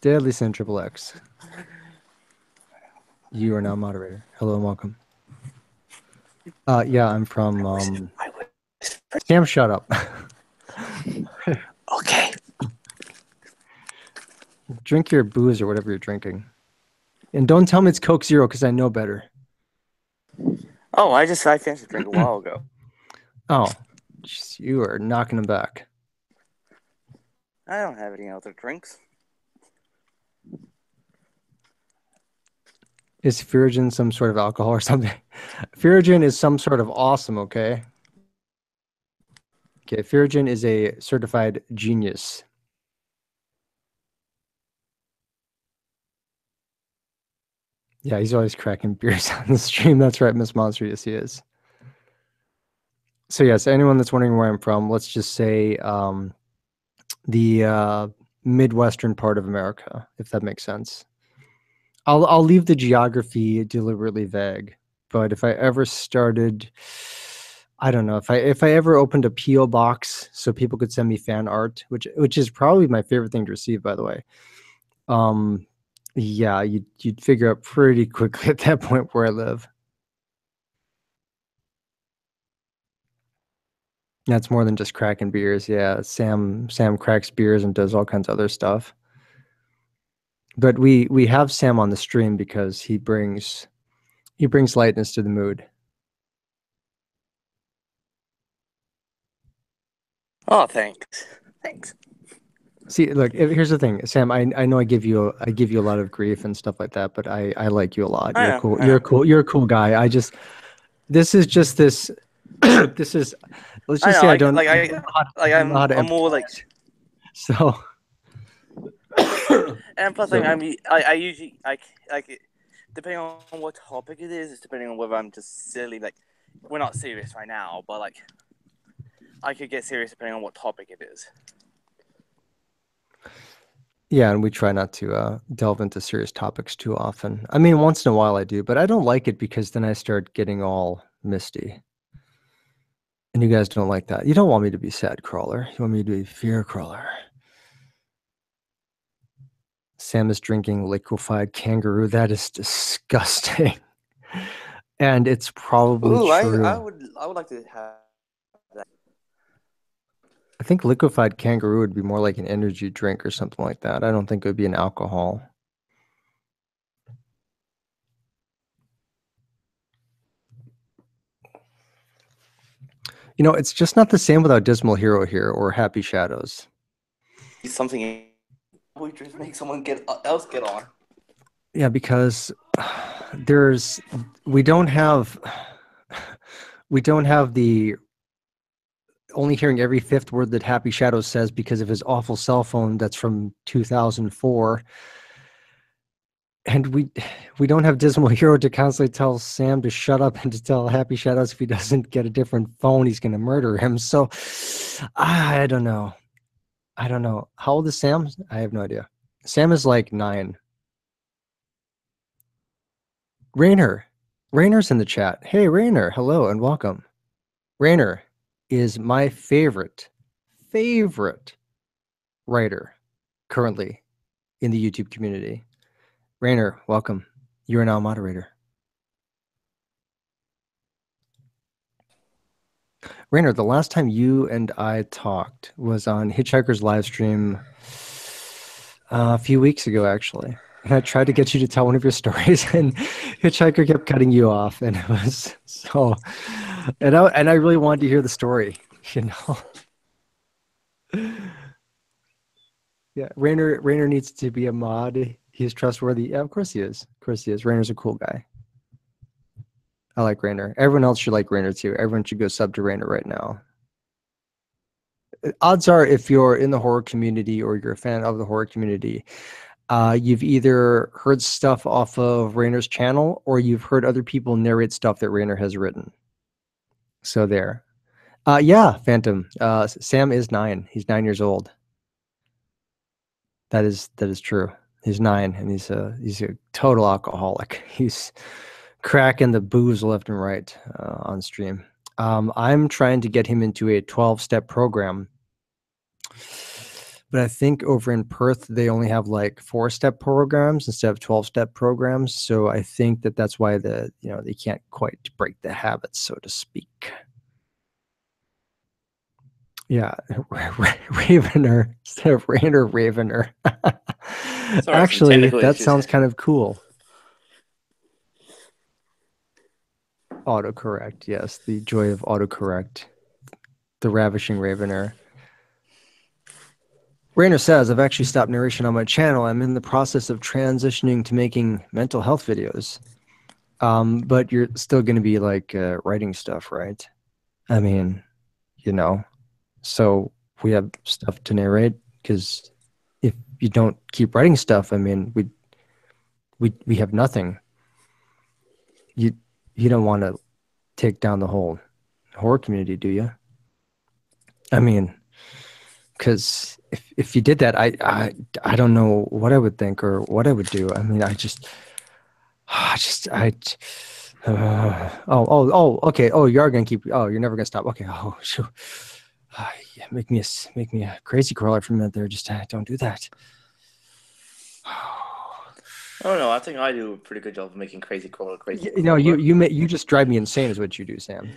Deadly Sin Triple X. You are now moderator. Hello and welcome. Yeah, I'm from. Stam, shut up. Okay. Drink your booze or whatever you're drinking, and don't tell me it's Coke Zero because I know better. Oh, I finished a drink a while ago. Oh, geez, you are knocking them back. I don't have any other drinks. Is Furigen some sort of alcohol or something? Furigen is some sort of awesome, okay? Okay, Furigen is a certified genius. Yeah, he's always cracking beers on the stream. That's right, Miss Monster. Yes, he is. So yes, anyone that's wondering where I'm from, let's just say the Midwestern part of America, if that makes sense. I'll leave the geography deliberately vague, but if I ever started, I don't know, if I ever opened a PO box so people could send me fan art, which is probably my favorite thing to receive, by the way. Yeah, you'd figure out pretty quickly at that point where I live. That's more than just cracking beers. Yeah, Sam cracks beers and does all kinds of other stuff. But we have Sam on the stream because he brings lightness to the mood. Oh, thanks. Thanks. See, look, here's the thing, Sam. I know I give you a lot of grief and stuff like that, but I like you a lot. I You're know. cool. I know. You're a cool guy. I just this is just this this is let's I just know. say I I like. I Like. don't know how to I'm more like. empathize. So And plus, like, so I usually like depending on what topic it is. It's depending on whether I'm just silly. Like, we're not serious right now, but like, I could get serious depending on what topic it is. yeah, and we try not to delve into serious topics too often. I mean, once in a while I do, but I don't like it because then I start getting all misty. And you guys don't like that. You don't want me to be sad crawler. You want me to be fear crawler. Sam is drinking liquefied kangaroo. That is disgusting. And it's probably Ooh, true. I would like to have that. I think liquefied kangaroo would be more like an energy drink or something like that. I don't think it would be an alcohol. You know, it's just not the same without Dismal Hero here or Happy Shadows. Something we just make someone else get on. Yeah, because there's we don't have we don't have the only hearing every fifth word that Happy Shadows says because of his awful cell phone that's from 2004. And we don't have Dismal Hero to constantly tell Sam to shut up and to tell Happy Shadows if he doesn't get a different phone, he's going to murder him. So I don't know. I don't know. How old is Sam? I have no idea. Sam is like 9. Rainer. Rainer's in the chat. Hey, Rainer. Hello and welcome. Rainer is my favorite writer currently in the YouTube community. Rainer, welcome. You are now a moderator. Rainer, the last time you and I talked was on Hitchhiker's live stream a few weeks ago, actually. And I tried to get you to tell one of your stories, and Hitchhiker kept cutting you off, and it was so. And I really wanted to hear the story, you know. Yeah, Rainer needs to be a mod. He's trustworthy. Yeah, of course he is. Of course he is. Rainer's a cool guy. I like Rainer. Everyone else should like Rainer too. Everyone should go sub to Rainer right now. Odds are, if you're in the horror community or you're a fan of the horror community, you've either heard stuff off of Rainer's channel or you've heard other people narrate stuff that Rainer has written. So there. Yeah, Phantom. Sam is 9. He's 9 years old. That is true. He's 9 and he's a total alcoholic. He's cracking the booze left and right on stream. I'm trying to get him into a 12-step program, but I think over in Perth they only have like 4-step programs instead of 12-step programs. So I think that's why they can't quite break the habit, so to speak. Yeah, Ravener instead of Rainer Ravener. Sorry, Actually, that sounds kind of cool. Autocorrect, yes, the joy of autocorrect. The ravishing Ravener. Rainer says, I've actually stopped narration on my channel. I'm in the process of transitioning to making mental health videos. But you're still going to be like writing stuff, right? I mean, so we have stuff to narrate, because if you don't keep writing stuff, I mean, we have nothing. You don't want to take down the whole horror community, do you? I mean, because if you did that, I don't know what I would think or what I would do. I mean, okay. Oh, you are gonna keep. Oh, you're never gonna stop. Okay. Oh, shoot. Yeah, make me a crazy crawler for a minute there. Just don't do that. Oh no, I think I do a pretty good job of making crazy crawler crazy. You just drive me insane, is what you do, Sam.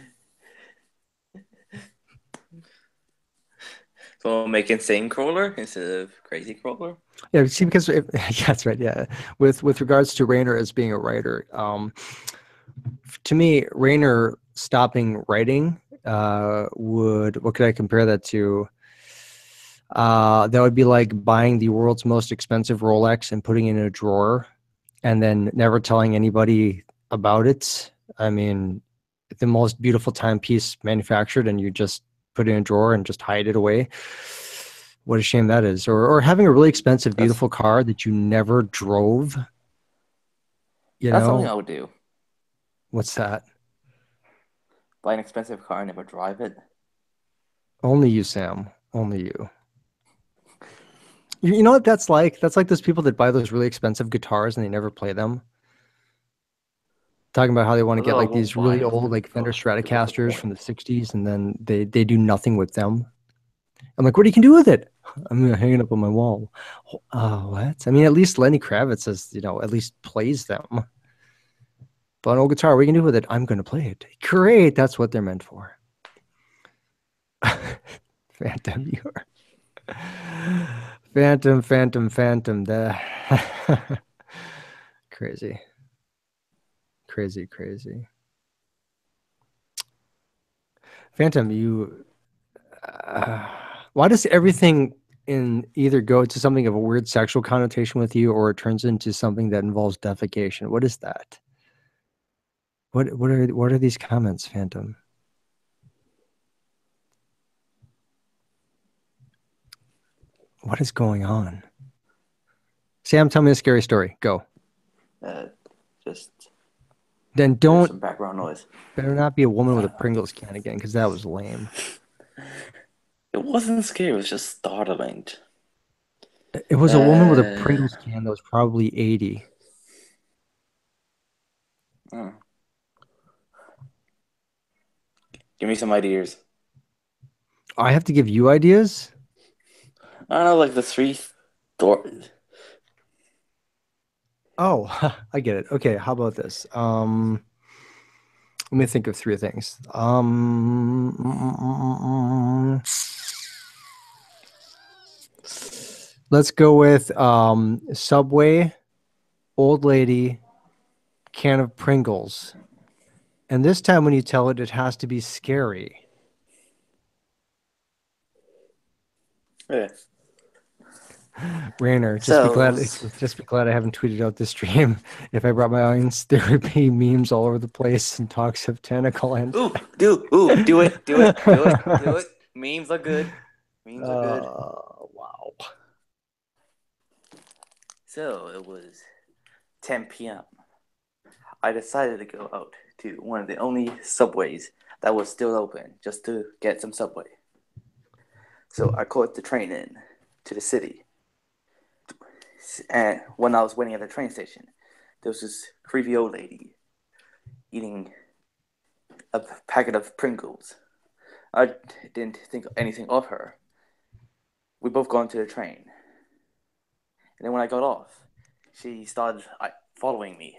So make insane crawler instead of crazy crawler. Yeah, see, because yeah, that's right. Yeah, with regards to Rainer as being a writer, to me, Rainer stopping writing would what could I compare that to? That would be like buying the world's most expensive Rolex and putting it in a drawer, and then never telling anybody about it. I mean, the most beautiful timepiece manufactured, and you just put it in a drawer and just hide it away. What a shame that is. Or having a really expensive, That's beautiful car that you never drove. You that's something know, I would do. what's that? Buy an expensive car and never drive it. Only you, Sam. Only you. You know what that's like? That's like those people that buy those really expensive guitars and they never play them. Talking about how they want to get Although I like won't these buy really an old expensive like Fender car, because what's the Stratocasters from point? the 60s and then they do nothing with them. I'm like, what do you can do with it? I'm gonna hang it up on my wall. What? I mean, at least Lenny Kravitz says, at least plays them. But an old guitar, what you can do with it? I'm gonna play it. Great, that's what they're meant for. Phantom, you are Phantom, Phantom, Phantom. Crazy, crazy, crazy. Phantom, you. Uh, why does everything in either go to something of a weird sexual connotation with you, or it turns into something that involves defecation? What is that? What are these comments, Phantom? What is going on? Sam, tell me a scary story. Go. Uh, just Then there's don't some background noise. better not be a woman with a Pringles can again, because that was lame. It wasn't scary. It was just startling. It was a woman with a Uh, Pringles can that was probably 80. hmm. Give me some ideas. I have to give you ideas? I don't know, like the three door. Oh, I get it. Okay, how about this? Let me think of three things. Let's go with Subway, old lady, can of Pringles. And this time when you tell it, it has to be scary. Yeah. Rainer, So, just be glad I haven't tweeted out this stream. If I brought my audience, there would be memes all over the place and talks of tentacle and do it, do it, do it, do it. Memes are good. Memes are good. wow. So it was 10 p.m. I decided to go out to one of the only subways that was still open just to get some subway. So I caught the train in to the city. And when I was waiting at the train station, there was this creepy old lady eating a packet of Pringles. I didn't think anything of her. We both got into the train. And then when I got off, she started following me.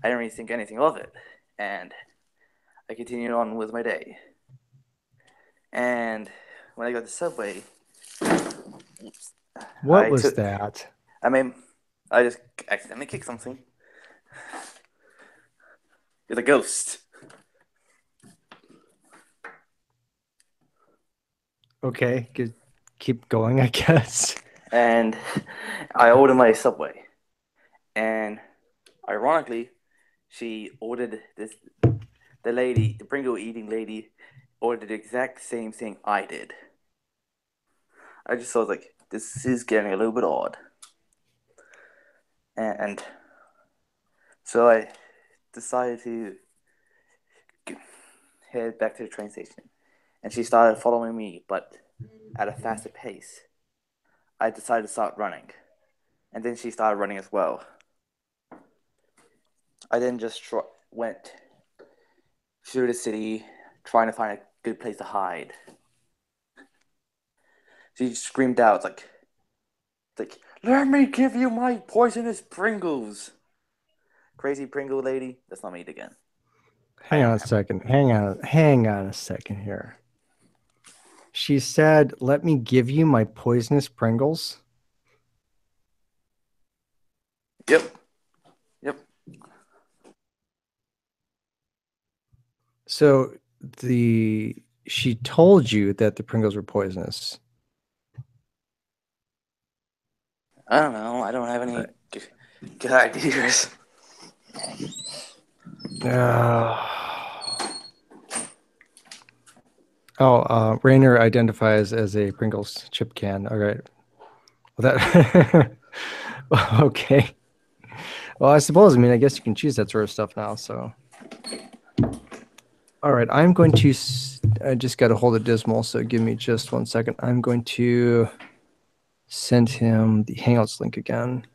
I didn't really think anything of it. And I continued on with my day. And when I got to the subway, What I was took, that? I mean, I just accidentally kicked something. It's a ghost. Okay, keep going, I guess. And I ordered my subway. And ironically, she ordered this. The lady, the Pringle eating lady, ordered the exact same thing I did. I just was like, this is getting a little bit odd. And so I decided to head back to the train station. And she started following me, but at a faster pace. I decided to start running. And then she started running as well. I then just went through the city trying to find a good place to hide. She screamed out, let me give you my poisonous Pringles. Crazy Pringle lady. That's not me again. I Hang am on a happy. second. Hang on a second here. She said, "Let me give you my poisonous Pringles." Yep. Yep. So the she told you that the Pringles were poisonous. I don't know. I don't have Uh, any good ideas. Rainer identifies as a Pringles chip can. All right. Well, that okay. Well, I suppose. I mean, I guess you can choose that sort of stuff now. So, all right. I'm going to. I just got a hold of Dismal, so give me just 1 second. I'm going to send him the Hangouts link again.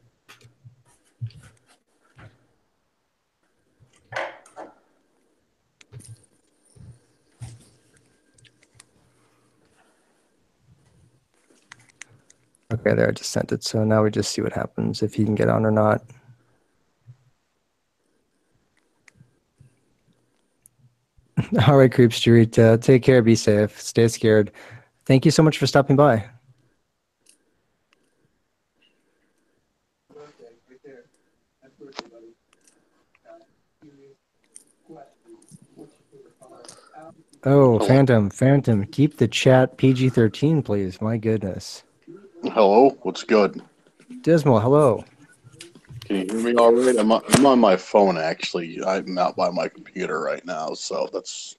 Okay, there. I just sent it. So now we just see what happens if he can get on or not. All right, Creep Street. Take care. Be safe. Stay scared. Thank you so much for stopping by. Oh, Hello. Phantom, keep the chat PG-13, please. My goodness. Hello. What's good? Dismal, hello. Can you hear me all right? I'm on my phone actually. I'm not by my computer right now, so that's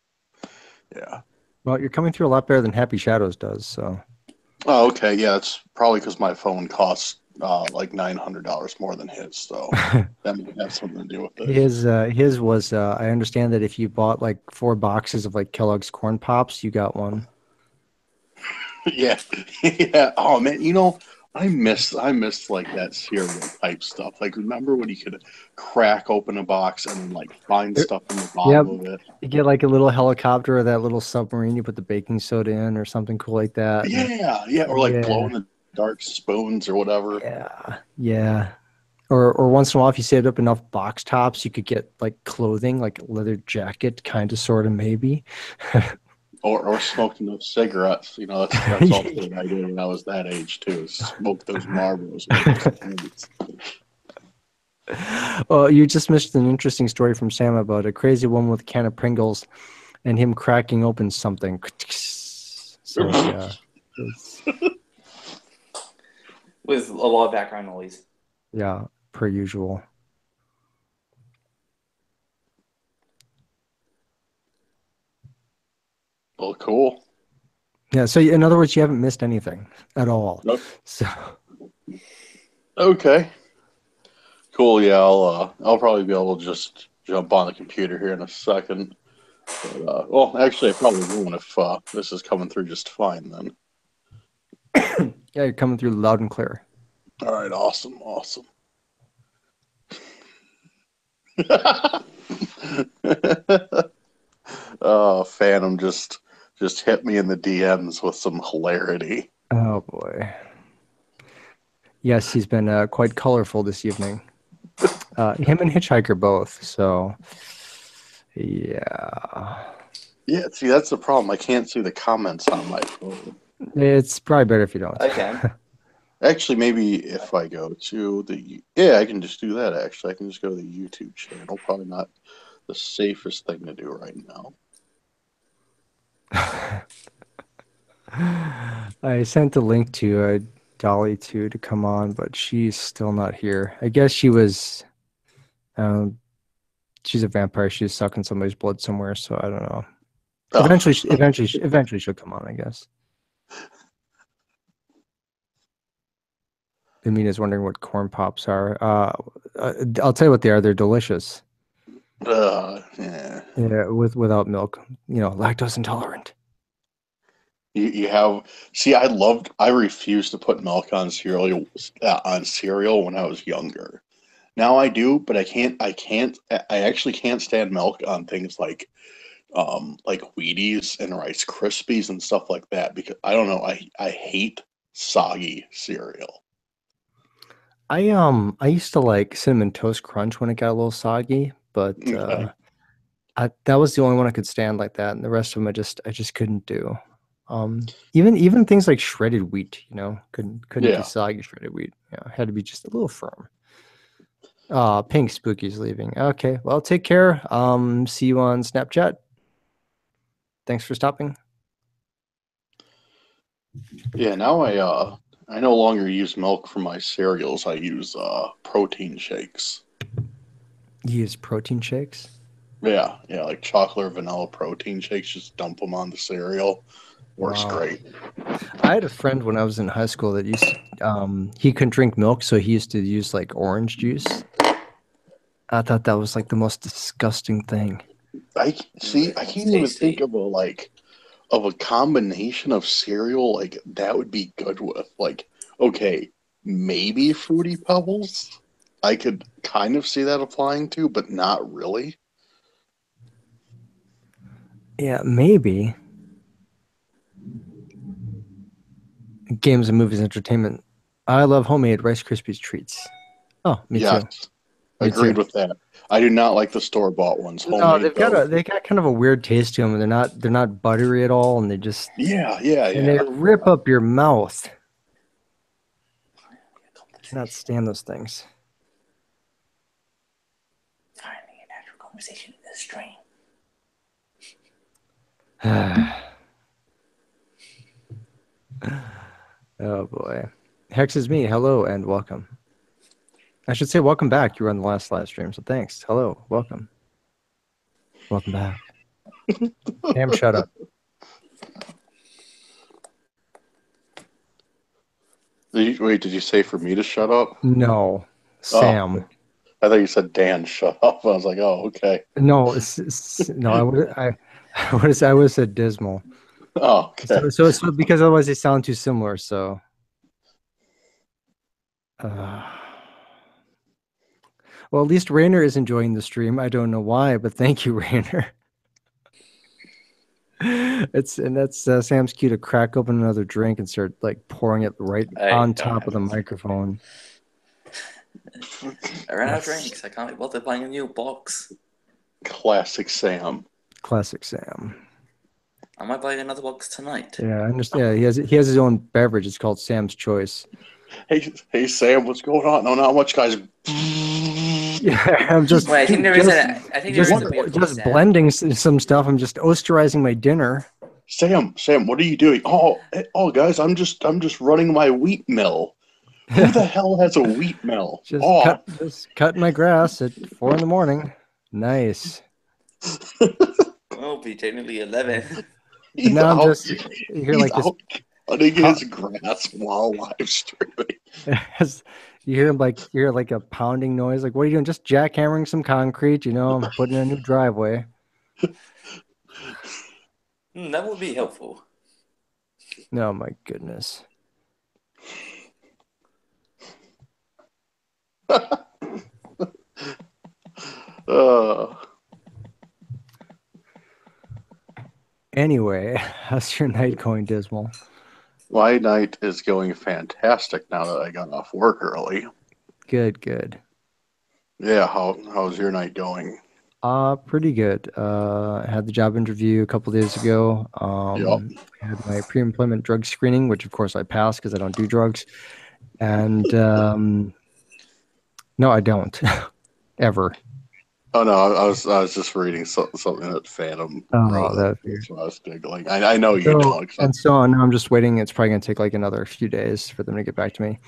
yeah. Well, you're coming through a lot better than Happy Shadows does, so. Oh, okay. Yeah, it's probably because my phone costs like $900 more than his, so that might have something to do with it. His was I understand that if you bought like 4 boxes of like Kellogg's Corn Pops, you got one. Yeah, yeah. Oh man, I miss like that cereal type stuff. Like, remember when you could crack open a box and then like find Er, stuff in the bottom Yep. of it? You get like a little helicopter or that little submarine, you put the baking soda in or something cool like that. And Yeah, yeah. Or like glow yeah, in the dark spoons or whatever. yeah. Or once in a while, if you saved up enough box tops, you could get like clothing, like a leather jacket, kind of, sort of, maybe. Or smoking those cigarettes. That's also what I did when I was that age too. Is smoke those Marlboros or those joints. Well, you just missed an interesting story from Sam about a crazy woman with a can of Pringles and him cracking open something. So yeah, it's With a lot of background noise. yeah, per usual. Well, cool. Yeah, so in other words, you haven't missed anything at all. So Okay. Cool. Yeah, I'll probably be able to just jump on the computer here in a second. But well, actually, I probably won't if this is coming through just fine then. yeah, you're coming through loud and clear. All right. Awesome. Oh, Phantom just hit me in the DMs with some hilarity. Oh boy. Yes, he's been quite colorful this evening. Him and Hitchhiker both. So yeah. Yeah, see, that's the problem. I can't see the comments on my phone. It's probably better if you don't. I can. Actually, maybe if I go to yeah, I can just do that. Actually, I can just go to the YouTube channel. Probably not the safest thing to do right now. I sent a link to Dolly to come on, but she's still not here. I guess she was. Um, she's a vampire. She's sucking somebody's blood somewhere, so I don't know. Oh, Eventually, she'll come on. I guess. Amina's wondering what corn pops are. I'll tell you what they are. They're delicious. yeah. Yeah, without milk. Lactose intolerant. You have see. I refused to put milk on cereal when I was younger. Now I do, but I can't. I actually can't stand milk on things like Wheaties and Rice Krispies and stuff like that because I don't know. I hate soggy cereal. I used to like cinnamon toast crunch when it got a little soggy, but Okay. that was the only one I could stand like that, and the rest of them I just couldn't do. Even things like shredded wheat, couldn't be Yeah. soggy shredded wheat. Had to be just a little firm. Pink Spooky's leaving. Okay, well, take care. See you on Snapchat. Thanks for stopping. Yeah, now I no longer use milk for my cereals. I use protein shakes. You use protein shakes? Yeah, like chocolate or vanilla protein shakes. Just dump them on the cereal. Works Wow. great. I had a friend when I was in high school that used he couldn't drink milk, so he used to use like orange juice. I thought that was like the most disgusting thing. I see. I can't even think of a combination of cereal like that would be good with. Like, okay, maybe Fruity Pebbles. I could kind of see that applying to, but not really. Yeah, maybe. Games and movies, entertainment. I love homemade Rice Krispies treats. Oh, me too. Yes, Me too. agreed with that. I do not like the store bought ones. No, Homemade though. they got kind of a weird taste to them, and they're not buttery at all, and they just and they Yeah. rip up your mouth. Cannot stand those things. Finding a natural conversation in this stream. Oh boy. Hex is me. Hello and welcome. I should say welcome back. You were on the last live stream, so thanks. Hello, welcome. Welcome back. Sam, shut up. Did you say for me to shut up? No, Sam. Oh, I thought you said Dan, shut up. I was like, oh, okay. No, no. I would have said dismal. Oh, okay. So because otherwise they sound too similar. So, well, at least Rainer is enjoying the stream. I don't know why, but thank you, Rainer. That's Sam's cue to crack open another drink and start like pouring it right on top of the microphone. I ran out of drinks. I can't be bothered buying a new box. Classic Sam. Classic Sam. I might buy another box tonight. Yeah, I understand. Yeah, he has his own beverage. It's called Sam's Choice. Hey Sam, what's going on? No, not much, guys. Yeah, I'm just. Wait, I think there is a just blending some stuff. I'm just osterizing my dinner. Sam, what are you doing? Oh, guys, I'm just running my wheat mill. Who the hell has a wheat mill? Just cutting my grass at 4 a.m. Nice. It'll be technically 11. He's now out, I'm just hear like this. Cutting his grass while live streaming. You hear like a pounding noise. Like, what are you doing? Just jackhammering some concrete. I'm putting in a new driveway. That would be helpful. Oh my goodness. Anyway, how's your night going, Dismal? My night is going fantastic now that I got off work early. Good. Yeah, how's your night going? Pretty good. I had the job interview a couple days ago. Yep. I had my pre-employment drug screening, which of course I passed because I don't do drugs. And no, I don't ever. Oh no, I was just reading something that Phantom wrote. That's why I was giggling. I know you don't. And so now I'm just waiting. It's probably gonna take like another few days for them to get back to me.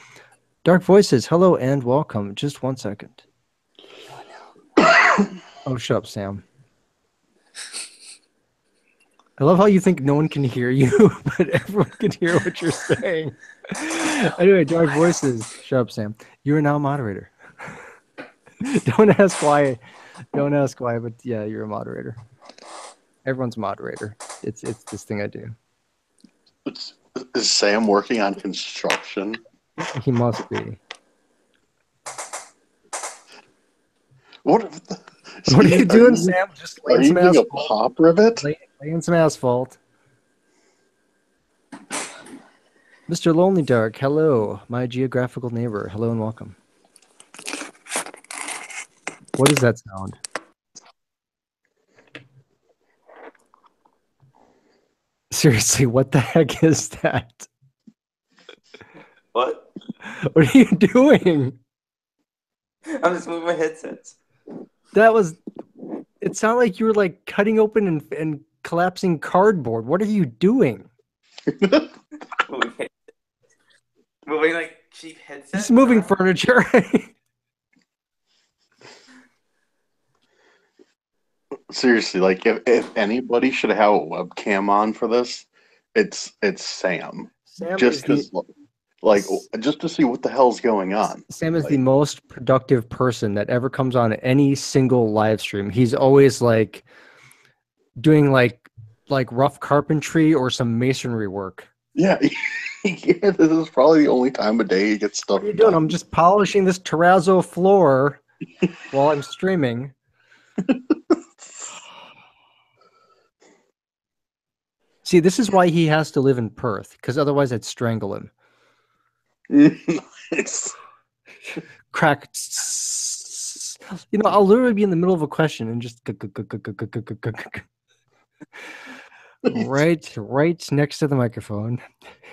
Dark Voices, hello and welcome. Just 1 second. Oh, shut up, Sam. I love how you think no one can hear you, but everyone can hear what you're saying. Anyway, Dark Voices, shut up, Sam. You are now a moderator. Don't ask why, but yeah, you're a moderator. Everyone's a moderator. It's this thing I do. Is Sam working on construction? He must be. What are you doing, Sam? Just laying some asphalt. A pop rivet? Laying some asphalt. Mr. Lonely Dark, hello. My geographical neighbor. Hello and welcome. What does that sound? Seriously, what the heck is that? What? What are you doing? I'm just moving my headsets. It sounded like you were like cutting open and collapsing cardboard. What are you doing? Moving, moving like cheap headsets. Just moving furniture. Seriously, like if anybody should have a webcam on for this, it's Sam. Sam Just is because, like, just to see what the hell's going on. Sam is Like, the most productive person that ever comes on any single live stream. He's always like doing like rough carpentry or some masonry work. yeah, yeah, this is probably the only time of day he gets stuff What are you doing? done. I'm just polishing this terrazzo floor while I'm streaming. See, this is why he has to live in Perth, because otherwise I'd strangle him. Nice. Crack. You know, I'll literally be in the middle of a question and just right next to the microphone.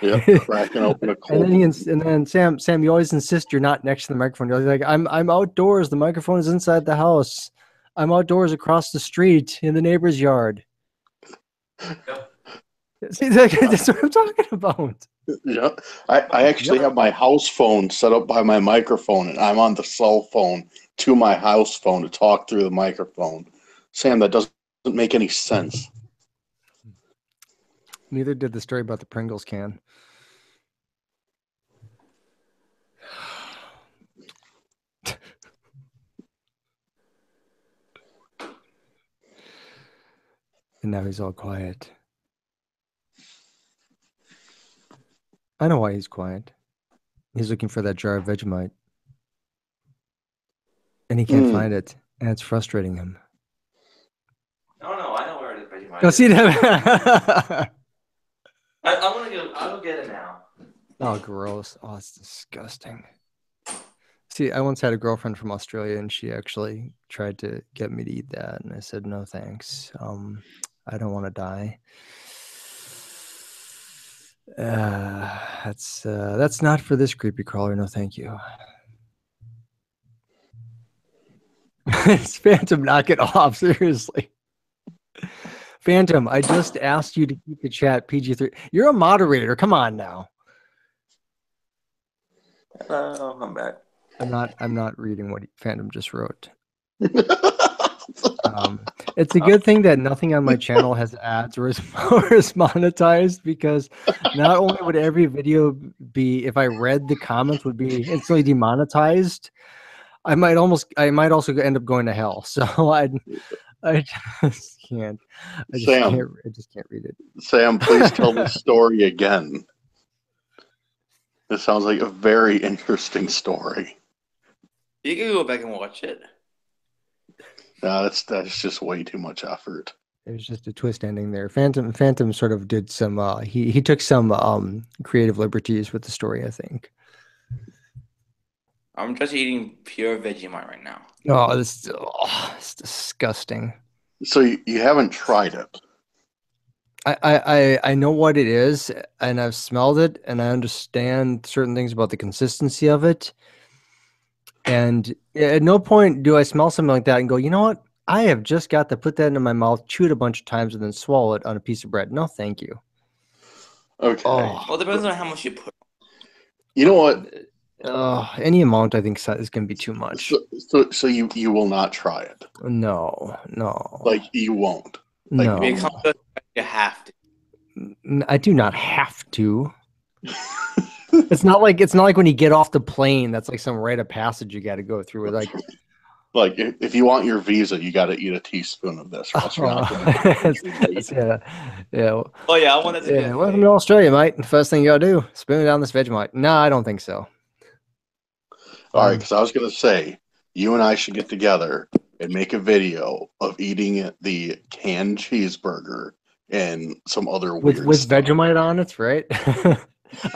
Yeah, cracking open a cold. and then Sam, you always insist you're not next to the microphone. You're like, I'm outdoors. The microphone is inside the house. I'm outdoors across the street in the neighbor's yard. See, that's what I'm talking about. Yeah, I actually have my house phone set up by my microphone, and I'm on the cell phone to my house phone to talk through the microphone. Sam, that doesn't make any sense. Neither did the story about the Pringles can. And now he's all quiet. I know why he's quiet. He's looking for that jar of Vegemite. And he can't find it. And it's frustrating him. No, I know where it is, Vegemite. Go see that. I'll go get it now. Oh, gross. Oh, it's disgusting. See, I once had a girlfriend from Australia, and she actually tried to get me to eat that, and I said, no, thanks. I don't want to die. That's not for this creepy crawler. No, thank you. It's Phantom, knock it off. Seriously. Phantom, I just asked you to keep the chat PG-13. You're a moderator. Come on now. Hello, I'm back. I'm not reading what Phantom just wrote. It's a good thing that nothing on my channel has ads or is monetized, because not only would every video be, if I read the comments, would be instantly demonetized, I might also end up going to hell. So I just can't. I just can't read it. Sam, please tell the story again. This sounds like a very interesting story. You can go back and watch it. No, that's just way too much effort. There's just a twist ending there. Phantom sort of did some. He took some creative liberties with the story, I think. I'm just eating pure Vegemite right now. Oh, it's disgusting. So you haven't tried it? I know what it is, and I've smelled it, and I understand certain things about the consistency of it. And at no point do I smell something like that and go, you know what? I have just got to put that into my mouth, chew it a bunch of times, and then swallow it on a piece of bread. No, thank you. Okay. Oh. Well, it depends on how much you put. You know what? Any amount I think is going to be too much. So you will not try it? No. Like, you won't? Like, no. You have to. I do not have to. It's not like when you get off the plane, that's like some rite of passage you got to go through. Like if you want your visa, you got to eat a teaspoon of this. Yeah. Oh yeah, I wanted to. Yeah, welcome to Australia, mate. The first thing you got to do, spoon down this Vegemite. No, I don't think so. All right, because I was going to say, you and I should get together and make a video of eating the canned cheeseburger and some other weird with stuff. Vegemite on it, right?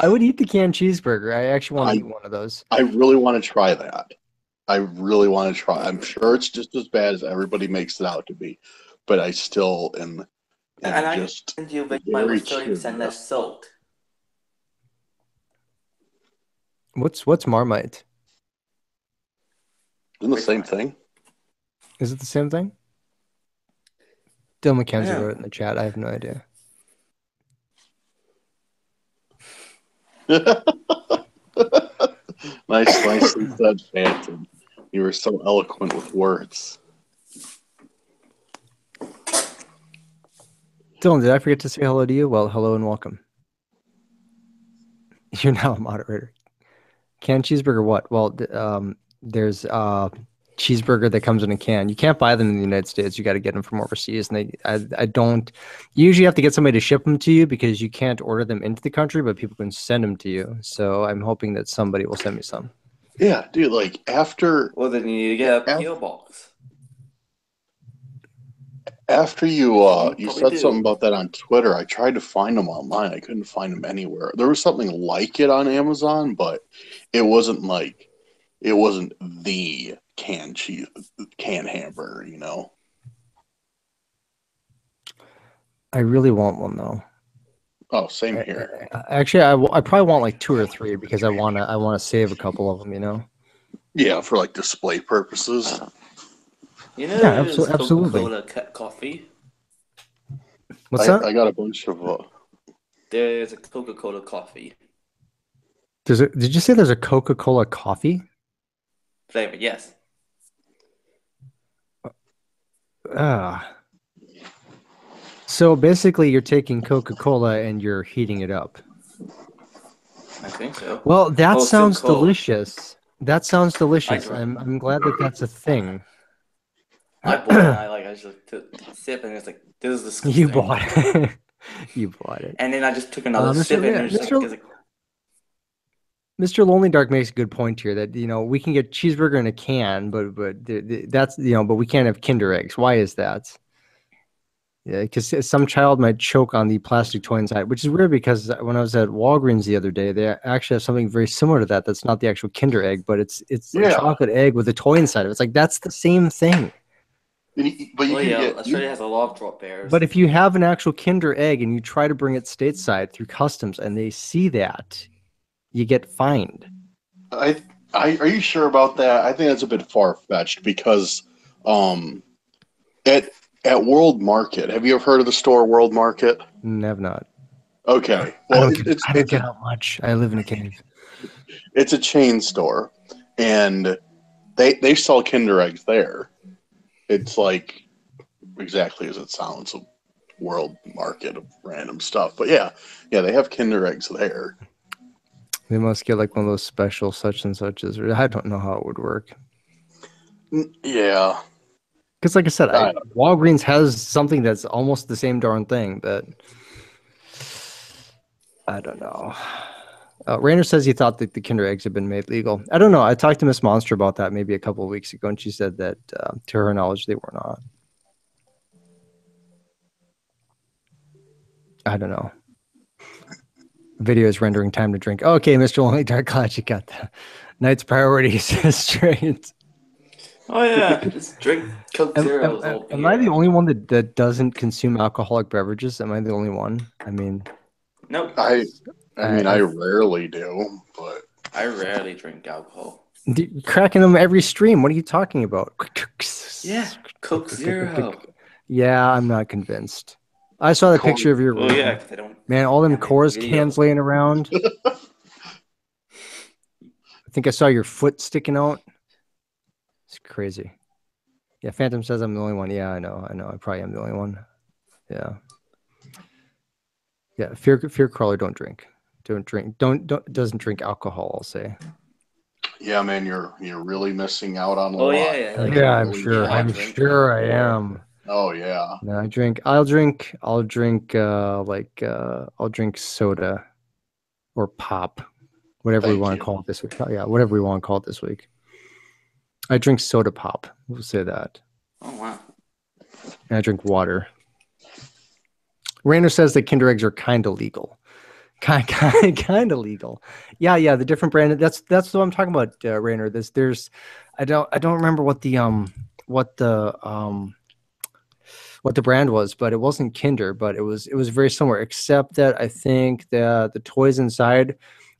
I would eat the canned cheeseburger. I actually want to eat one of those. I really want to try that. I really want to try. I'm sure it's just as bad as everybody makes it out to be, but I still am And and I can just send you Vegemite very with 30% curious. less salt. What's Marmite? Isn't the same Vegemite. thing? Is it the same thing? Dylan McKenzie Yeah. wrote it in the chat. I have no idea. Nicely said, Phantom. You were so eloquent with words. Dylan, did I forget to say hello to you? Well, hello and welcome. You're now a moderator. Canned cheeseburger, what? Well, there's cheeseburger that comes in a can. You can't buy them in the United States. You got to get them from overseas. And I don't. You usually have to get somebody to ship them to you because you can't order them into the country, but people can send them to you. So I'm hoping that somebody will send me some. Yeah, dude. Like after Well, then you need to get a PO box. after you Probably said do. something about that on Twitter, I tried to find them online. I couldn't find them anywhere. There was something like it on Amazon, but it wasn't the canned hamburger, you know. I really want one though. Oh, same here. Actually, I probably want like 2 or 3 because I wanna save a couple of them. You know. Yeah, for like display purposes. You know, Yeah, there's absolutely. Coca-Cola coffee. What's that? I got a bunch of. There's a Coca-Cola coffee Did you say there's a Coca-Cola coffee? flavor. Yes. Ah. So basically, you're taking Coca-Cola and you're heating it up. I think so. Well, that Oh, sounds still cold. delicious. That sounds delicious. I- I'm glad that that's a thing. I bought it and I just took a sip and it's like, this is disgusting. You bought it. You bought it. And then I just took another sip and it was like, Mr. Lonely Dark makes a good point here that we can get cheeseburger in a can, but that's but we can't have Kinder eggs. Why is that? Yeah, because some child might choke on the plastic toy inside, which is weird because when I was at Walgreens the other day, they actually have something very similar to that. That's not the actual Kinder egg, but it's a chocolate egg with a toy inside of it. It's like that's the same thing. But you Australia has a lot of drop bears. But if you have an actual Kinder egg and you try to bring it stateside through customs and they see that, you get fined. Are you sure about that? I think that's a bit far fetched because at World Market, have you ever heard of the store World Market? Have not. Okay. I Well, don't get out much. I live in a cave. It's a chain store, and they sell Kinder eggs there. It's like exactly as it sounds, a World Market of random stuff. But yeah, they have Kinder eggs there. They must get like one of those special such and suches. I don't know how it would work. Yeah. Because like I said, Walgreens has something that's almost the same darn thing, but I don't know. Rainer says he thought that the Kinder eggs had been made legal. I don't know. I talked to Miss Monster about that maybe a couple of weeks ago, and she said that to her knowledge, they were not. I don't know. Video is rendering time to drink. Okay, Mr. Lonely Dark, glad you got the night's priorities straight. Oh yeah, just drink Coke Zeros all beer. Am I the only one that doesn't consume alcoholic beverages? Am I the only one? I mean, nope. I rarely do, but I rarely drink alcohol. Cracking them every stream. What are you talking about? Yeah, Coke Zero. Yeah, I'm not convinced. I saw the picture of your room. Oh yeah, because I don't. Man, all them Coors cans laying around. I think I saw your foot sticking out. It's crazy. Yeah, Phantom says I'm the only one. Yeah, I know. I probably am the only one. Yeah. Yeah, fear crawler don't drink. Doesn't drink alcohol, I'll say. Yeah, man, you're really missing out on a lot. Yeah, Like, yeah, I'm sure I am. Oh yeah. No, I'll drink soda or pop. Whatever we want to call it this week. Yeah, whatever we want to call it this week. I drink soda pop. We'll say that. Oh wow. And I drink water. Rainer says that Kinder eggs are kind of legal. Kind of legal. Yeah. The different brand. That's what I'm talking about, Rainer. I don't remember what the what the brand was, but it wasn't Kinder, but it was very similar, except that I think the toys inside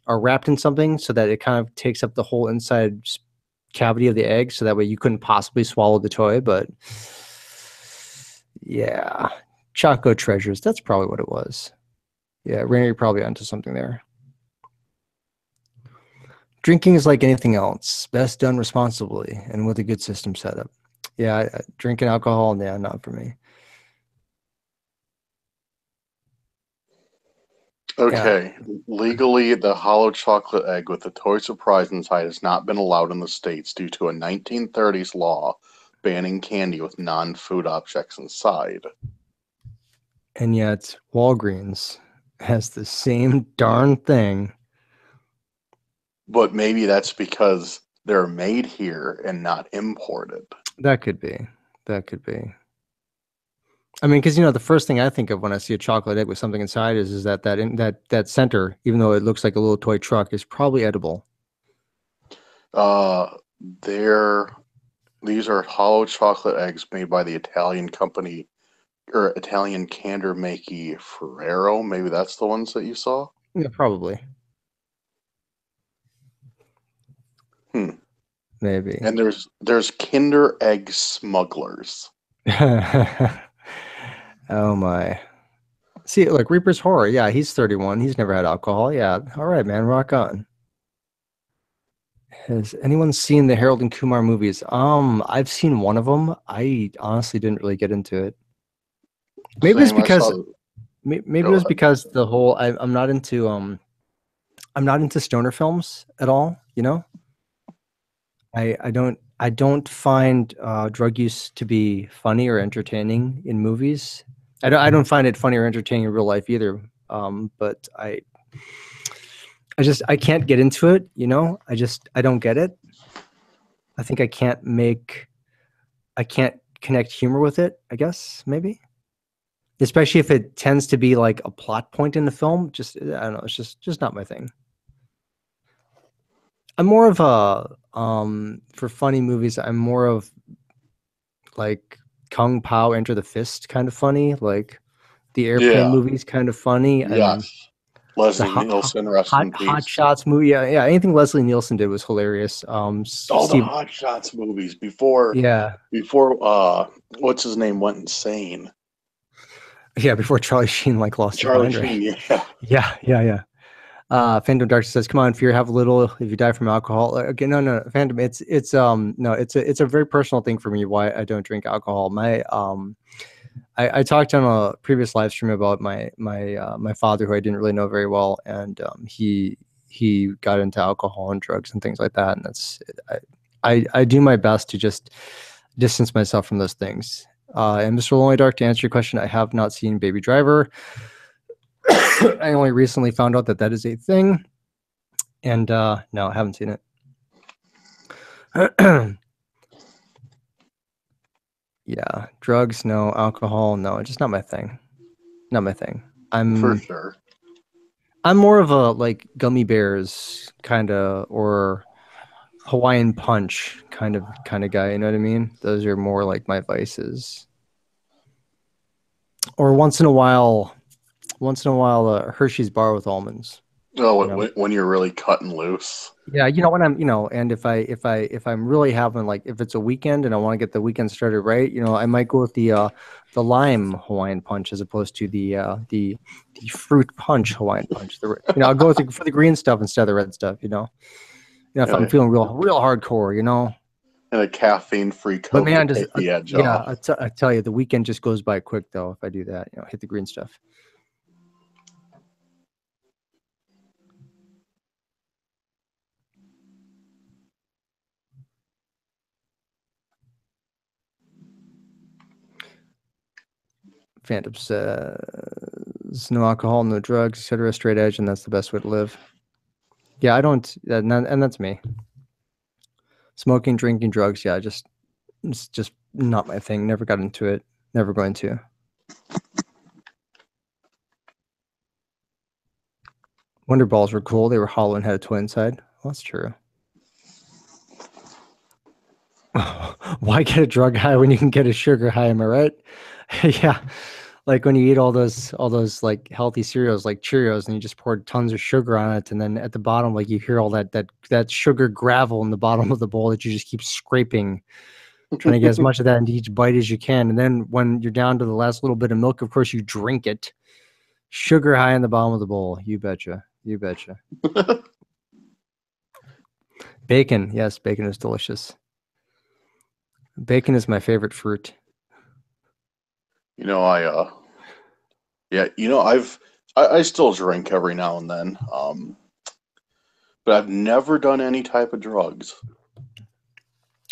are wrapped in something so that it kind of takes up the whole inside cavity of the egg, so that way you couldn't possibly swallow the toy. But yeah, Choco Treasures, that's probably what it was. Yeah, Rainer, you're probably onto something there. Drinking is like anything else, best done responsibly and with a good system setup. Yeah, drinking alcohol, yeah, not for me. Okay, legally, the hollow chocolate egg with the toy surprise inside has not been allowed in the States due to a 1930s law banning candy with non-food objects inside. And yet Walgreens has the same darn thing. But maybe that's because they're made here and not imported. That could be. That could be. I mean, because the first thing I think of when I see a chocolate egg with something inside is that center, even though it looks like a little toy truck, is probably edible. These are hollow chocolate eggs made by the Italian company or Italian candy maker Ferrero. Maybe that's the ones that you saw. Yeah, probably. Maybe. And there's Kinder Egg smugglers. Oh my. See, look, Reaper's Horror. Yeah, he's 31. He's never had alcohol. Yeah. All right, man. Rock on. Has anyone seen the Harold and Kumar movies? I've seen one of them. I honestly didn't really get into it. Maybe it's because maybe it was because the whole I'm not into stoner films at all, I don't find drug use to be funny or entertaining in movies. I don't find it funny or entertaining in real life either. But I can't get into it, I don't get it. I think I can't connect humor with it, I guess, maybe. Especially if it tends to be like a plot point in the film. I don't know, it's just not my thing. I'm more of a for funny movies, I'm more of like Kung Pao Enter the Fist kind of funny, like the airplane movies kind of funny. And yes. Leslie Nielsen, rest in peace. Hot Shots movie, yeah. Anything Leslie Nielsen did was hilarious. The Hot Shots movies before what's his name went insane. Yeah, before Charlie Sheen lost his mind. Sheen, yeah. Phantom Dark says, "Come on, fear have little. If you die from alcohol." Okay, no, Phantom. It's a very personal thing for me why I don't drink alcohol. I talked on a previous live stream about my father, who I didn't really know very well, and he got into alcohol and drugs and things like that. And I do my best to just distance myself from those things. And Mr. Lonely Dark, to answer your question, I have not seen Baby Driver. I only recently found out that is a thing, and no, I haven't seen it. Yeah, drugs, no. Alcohol, no. Just not my thing. Not my thing. For sure. I'm more of a gummy bears kind of, or Hawaiian Punch kind of guy. You know what I mean? Those are more like my vices. Or once in a while, Hershey's bar with almonds. Oh, when you're really cutting loose. Yeah, when I'm, and if I'm really having, if it's a weekend and I want to get the weekend started right, I might go with the lime Hawaiian Punch as opposed to the fruit punch Hawaiian Punch. I'll go for the green stuff instead of the red stuff. If I'm feeling real hardcore, And a caffeine-free Coke. But man, to take the edge off. I tell you, the weekend just goes by quick though if I do that. Hit the green stuff. Phantom says, no alcohol, no drugs, etc. Straight edge, and that's the best way to live. Yeah, I don't, and that's me. Smoking, drinking, drugs, yeah, it's just not my thing. Never got into it. Never going to. Wonder Balls were cool. They were hollow and had a toy inside. Well, that's true. Why get a drug high when you can get a sugar high? Am I right? Yeah. Like when you eat all those like healthy cereals like Cheerios and you just pour tons of sugar on it, and then at the bottom like you hear all that sugar gravel in the bottom of the bowl that you just keep scraping, trying to get as much of that into each bite as you can. And then when you're down to the last little bit of milk, of course you drink it. Sugar high in the bottom of the bowl. You betcha. You betcha. Bacon. Yes, bacon is delicious. Bacon is my favorite fruit. You know, yeah, I still drink every now and then. But I've never done any type of drugs.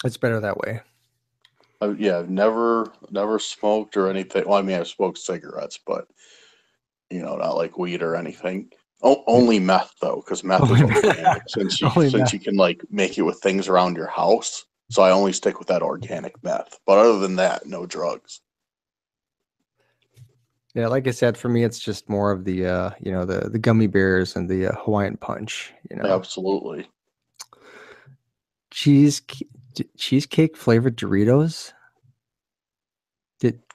It's better that way. I've never smoked or anything. Well, I mean, I've smoked cigarettes, but not like weed or anything. Only meth though, because meth is Only organic. meth. Only Since meth. you can like make it with things around your house, so I only stick with that organic meth. But other than that, no drugs. Yeah, like I said, for me, it's just more of the gummy bears and the Hawaiian punch. Absolutely. Cheese cheesecake flavored Doritos.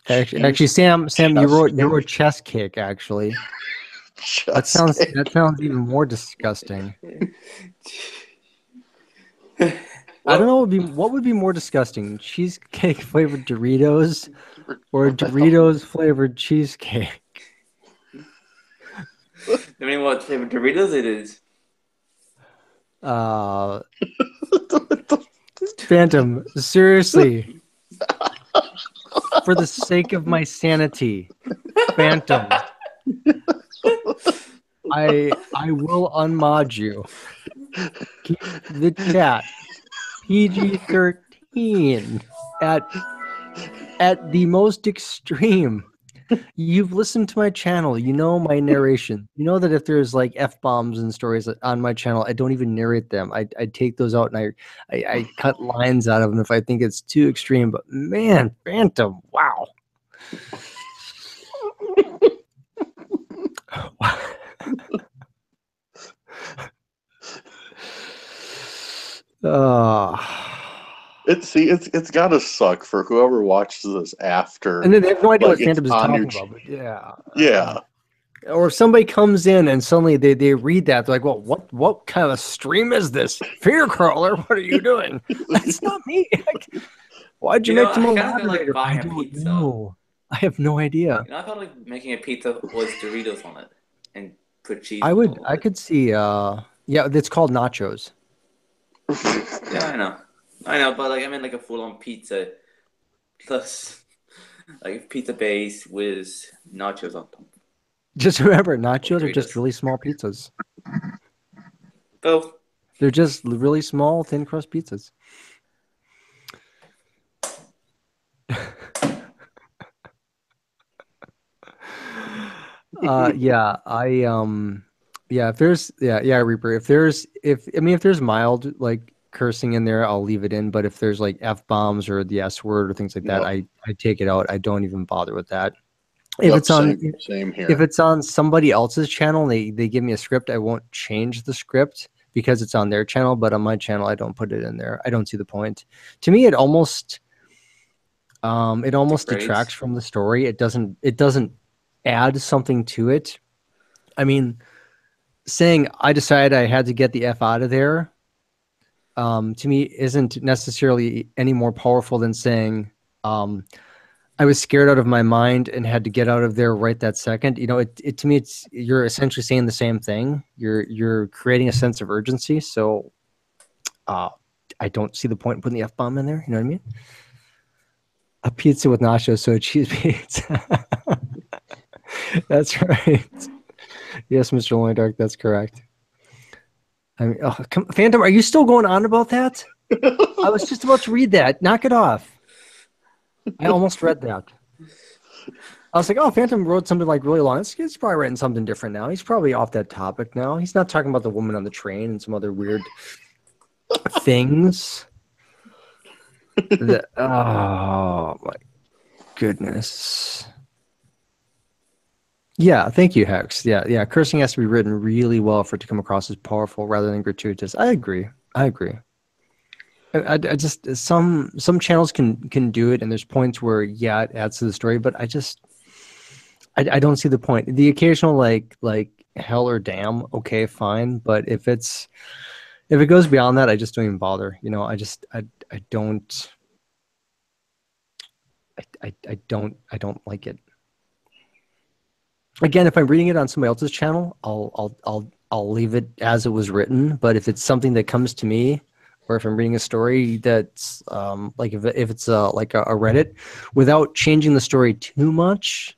Actually, Cheese Sam, you chest wrote cake. chest cake. Actually, that Chest sounds cake. that sounds even more disgusting. I don't know what would be more disgusting: cheesecake flavored Doritos or Doritos flavored cheesecake. I mean, what flavor Doritos it is? Phantom, seriously, for the sake of my sanity, Phantom, I will unmod you. Keep the chat PG-13 at the most extreme. You've listened to my channel. You know my narration. You know that if there's like F-bombs and stories on my channel, I don't even narrate them. I take those out and I cut lines out of them if I think it's too extreme. But man, Phantom, wow. It's gotta suck for whoever watches this after, And then they have no idea like what it's Phantom is on your. talking about. But yeah. Yeah. Or if somebody comes in and suddenly they read that, they're like, well, what kind of stream is this? Fear crawler, what are you doing? That's not me. Why'd you make them I a kind of feel like moderator? I buying a don't pizza. know. I have no idea. I felt like making a pizza was Doritos on it and put cheese on all I of it. could see yeah, it's called nachos. Yeah, I know, but like I mean like a full-on pizza plus like pizza base with nachos on top. Just remember, nachos are just Doritos. really small pizzas. Both. They're just really small, thin crust pizzas. Yeah, yeah, Reaper. If there's mild like cursing in there, I'll leave it in. But if there's like F bombs or the S word or things like that, Yep. I take it out. I don't even bother with that. If Yep. it's on Same here. if it's on somebody else's channel, they give me a script, I won't change the script because it's on their channel. But on my channel, I don't put it in there. I don't see the point. To me, it almost detracts from the story. It doesn't add something to it. I mean, saying I decided I had to get the F out of there, to me isn't necessarily any more powerful than saying I was scared out of my mind and had to get out of there right that second. It to me, you're essentially saying the same thing. You're creating a sense of urgency. So I don't see the point in putting the F-bomb in there. You know what I mean? A pizza with nachos, so a cheese pizza. That's right. Yes, Mr. Lonely Dark, that's correct. I mean, Phantom, are you still going on about that? I was just about to read that. Knock it off. I almost read that. I was like, oh, Phantom wrote something like really long. He's probably writing something different now. He's probably off that topic now. He's not talking about the woman on the train and some other weird things. Oh, my goodness. Yeah, thank you, Hex. Yeah. Cursing has to be written really well for it to come across as powerful rather than gratuitous. I agree. I just some channels can do it, and there's points where yeah, it adds to the story, but I don't see the point. The occasional like hell or damn, okay, fine, but if it goes beyond that, I just don't even bother. You know, I don't I don't like it. Again, if I'm reading it on somebody else's channel, I'll leave it as it was written. But if it's something that comes to me, or if I'm reading a story that's like if it's like a Reddit, without changing the story too much,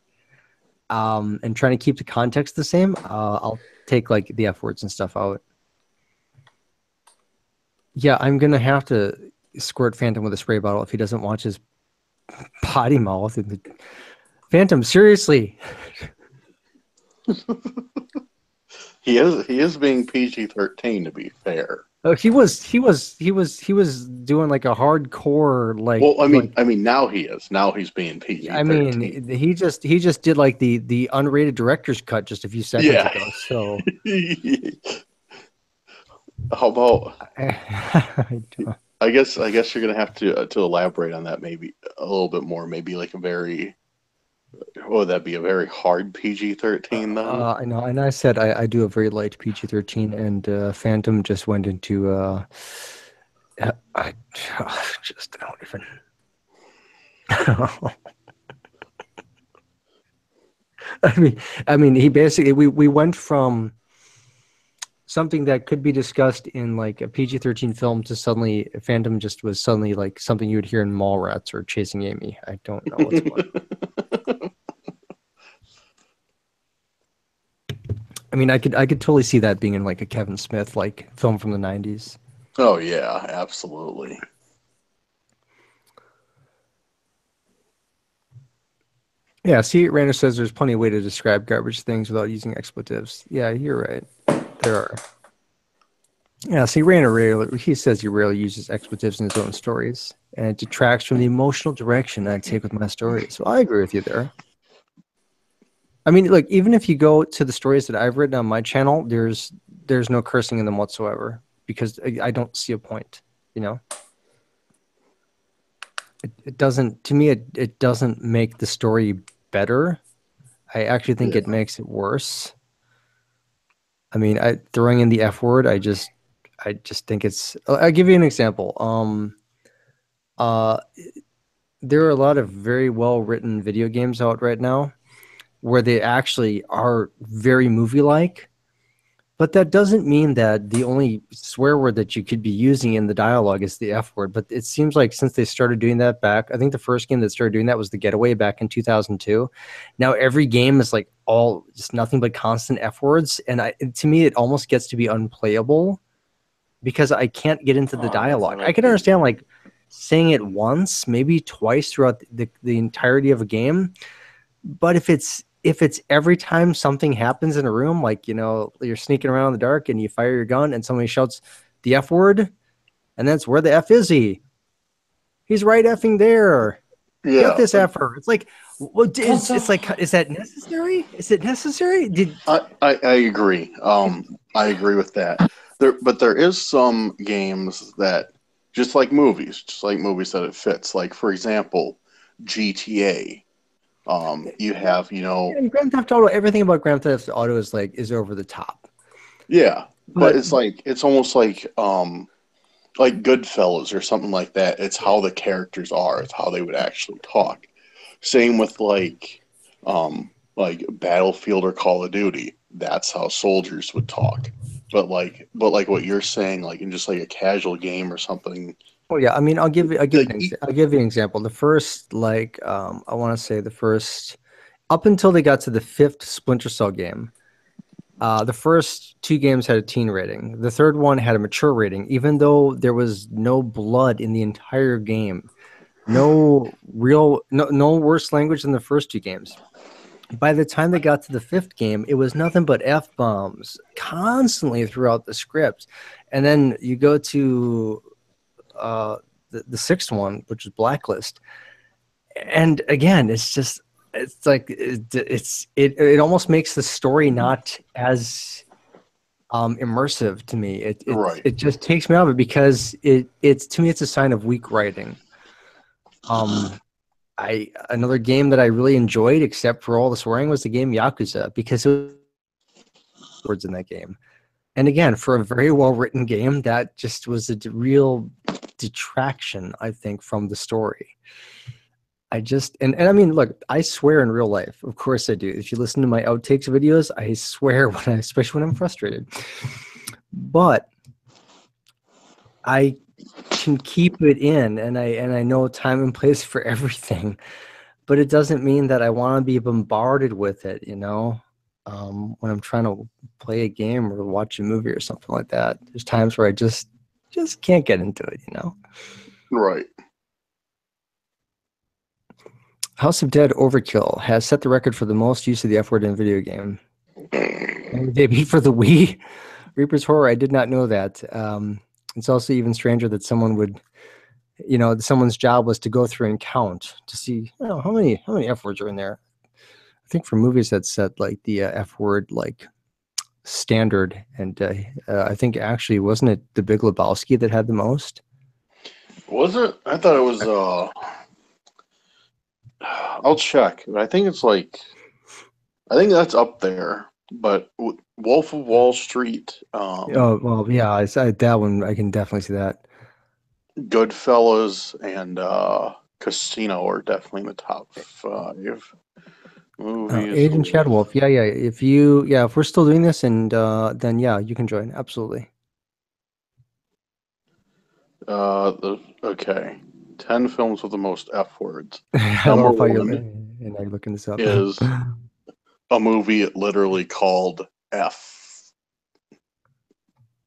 and trying to keep the context the same, I'll take like the F words and stuff out. Yeah, I'm gonna have to squirt Phantom with a spray bottle if he doesn't watch his potty mouth. Phantom, seriously. He is being PG-13 to be fair. Oh, he was doing like a hardcore Well, like I mean now he is. Now he's being I PG-13. mean he just did like the unrated director's cut just a few seconds Yeah. ago. So How about? I don't- I guess you're gonna have to elaborate on that maybe a little bit more. Maybe like a very, what would that be? A very hard PG-13 then? I know, and I said I do a very light PG-13, and Phantom just went into I just don't even. I mean, he basically we went from something that could be discussed in like a PG-13 film to suddenly Phantom just was suddenly like something you would hear in Mallrats or Chasing Amy. I don't know what's going on. I mean, I could totally see that being in like a Kevin Smith like film from the 90s. Oh yeah, absolutely. Yeah, see, Rainer says there's plenty of way to describe garbage things without using expletives. Yeah, you're right. There are. Yeah, see, Rainer rarely, he says he rarely uses expletives in his own stories, and it detracts from the emotional direction I take with my stories. So I agree with you there. I mean, like, even if you go to the stories that I've written on my channel, there's no cursing in them whatsoever because I don't see a point, you know? It doesn't, to me, it doesn't make the story better. I actually think it Yeah. makes it worse. I mean, throwing in the F word, I just think it's. I'll give you an example. Uh, there are a lot of very well written video games out right now where they actually are very movie like, but that doesn't mean that the only swear word that you could be using in the dialogue is the F word. But it seems like since they started doing that back, I think the first game that started doing that was The Getaway back in 2002. Now every game is like all just nothing but constant F words. And to me, it almost gets to be unplayable because I can't get into the dialogue. I can understand like saying it once, maybe twice throughout the entirety of a game. But if it's every time something happens in a room, like, you know, you're sneaking around in the dark and you fire your gun and somebody shouts the F word, and that's where the F is he? He's right effing there. Get Yeah, this effer. It's like, what is it's like, is that necessary? Is it necessary? I agree. I agree with that. But there is some games that just like movies that it fits. Like for example, GTA. You have, you know, In Grand Theft Auto, everything about Grand Theft Auto is over the top. yeah, but But it's almost like Goodfellas or something like that. It's how the characters are. It's how they would actually talk. Same with like Battlefield or Call of Duty. That's how soldiers would talk. But like what you're saying, like in just like a casual game or something. oh yeah, I mean, Like, I'll give you an example. The first I want to say the first up until they got to the fifth Splinter Cell game. The first two games had a teen rating. The third one had a mature rating, even though there was no blood in the entire game. No worse language than the first two games. By the time they got to the fifth game, it was nothing but F bombs constantly throughout the script. And then you go to the sixth one, which is Blacklist, and again, it's like it almost makes the story not as immersive to me. Right. It just takes me out of it because it's to me it's a sign of weak writing. Another game that I really enjoyed, except for all the swearing, was the game Yakuza, because it was words in that game. And again, for a very well written game, that just was a real detraction, I think, from the story. And I mean, look, I swear in real life. Of course I do. If you listen to my outtakes videos, I swear especially when I'm frustrated. But I can keep it in, and I know time and place for everything. But it doesn't mean that I want to be bombarded with it, when I'm trying to play a game or watch a movie or something like that. There's times where I just can't get into it, Right. House of Dead Overkill has set the record for the most use of the F word in a video game. And they beat for the Wii. Reaper's Horror, I did not know that. It's also even stranger that someone would, someone's job was to go through and count to see, how many F words are in there. I think for movies that set like the F word like standard, and I think actually wasn't it The Big Lebowski that had the most? Was it? I thought it was. I'll check, but I think it's like. I think that's up there, but Wolf of Wall Street. Oh well, yeah, that one I can definitely see that. Goodfellas and Casino are definitely in the top 5 movies. Agent Chadwolf, yeah. If we're still doing this, and then yeah, you can join, absolutely. Okay, 10 films with the most F words. I love how you're looking this up. Is a movie literally called F.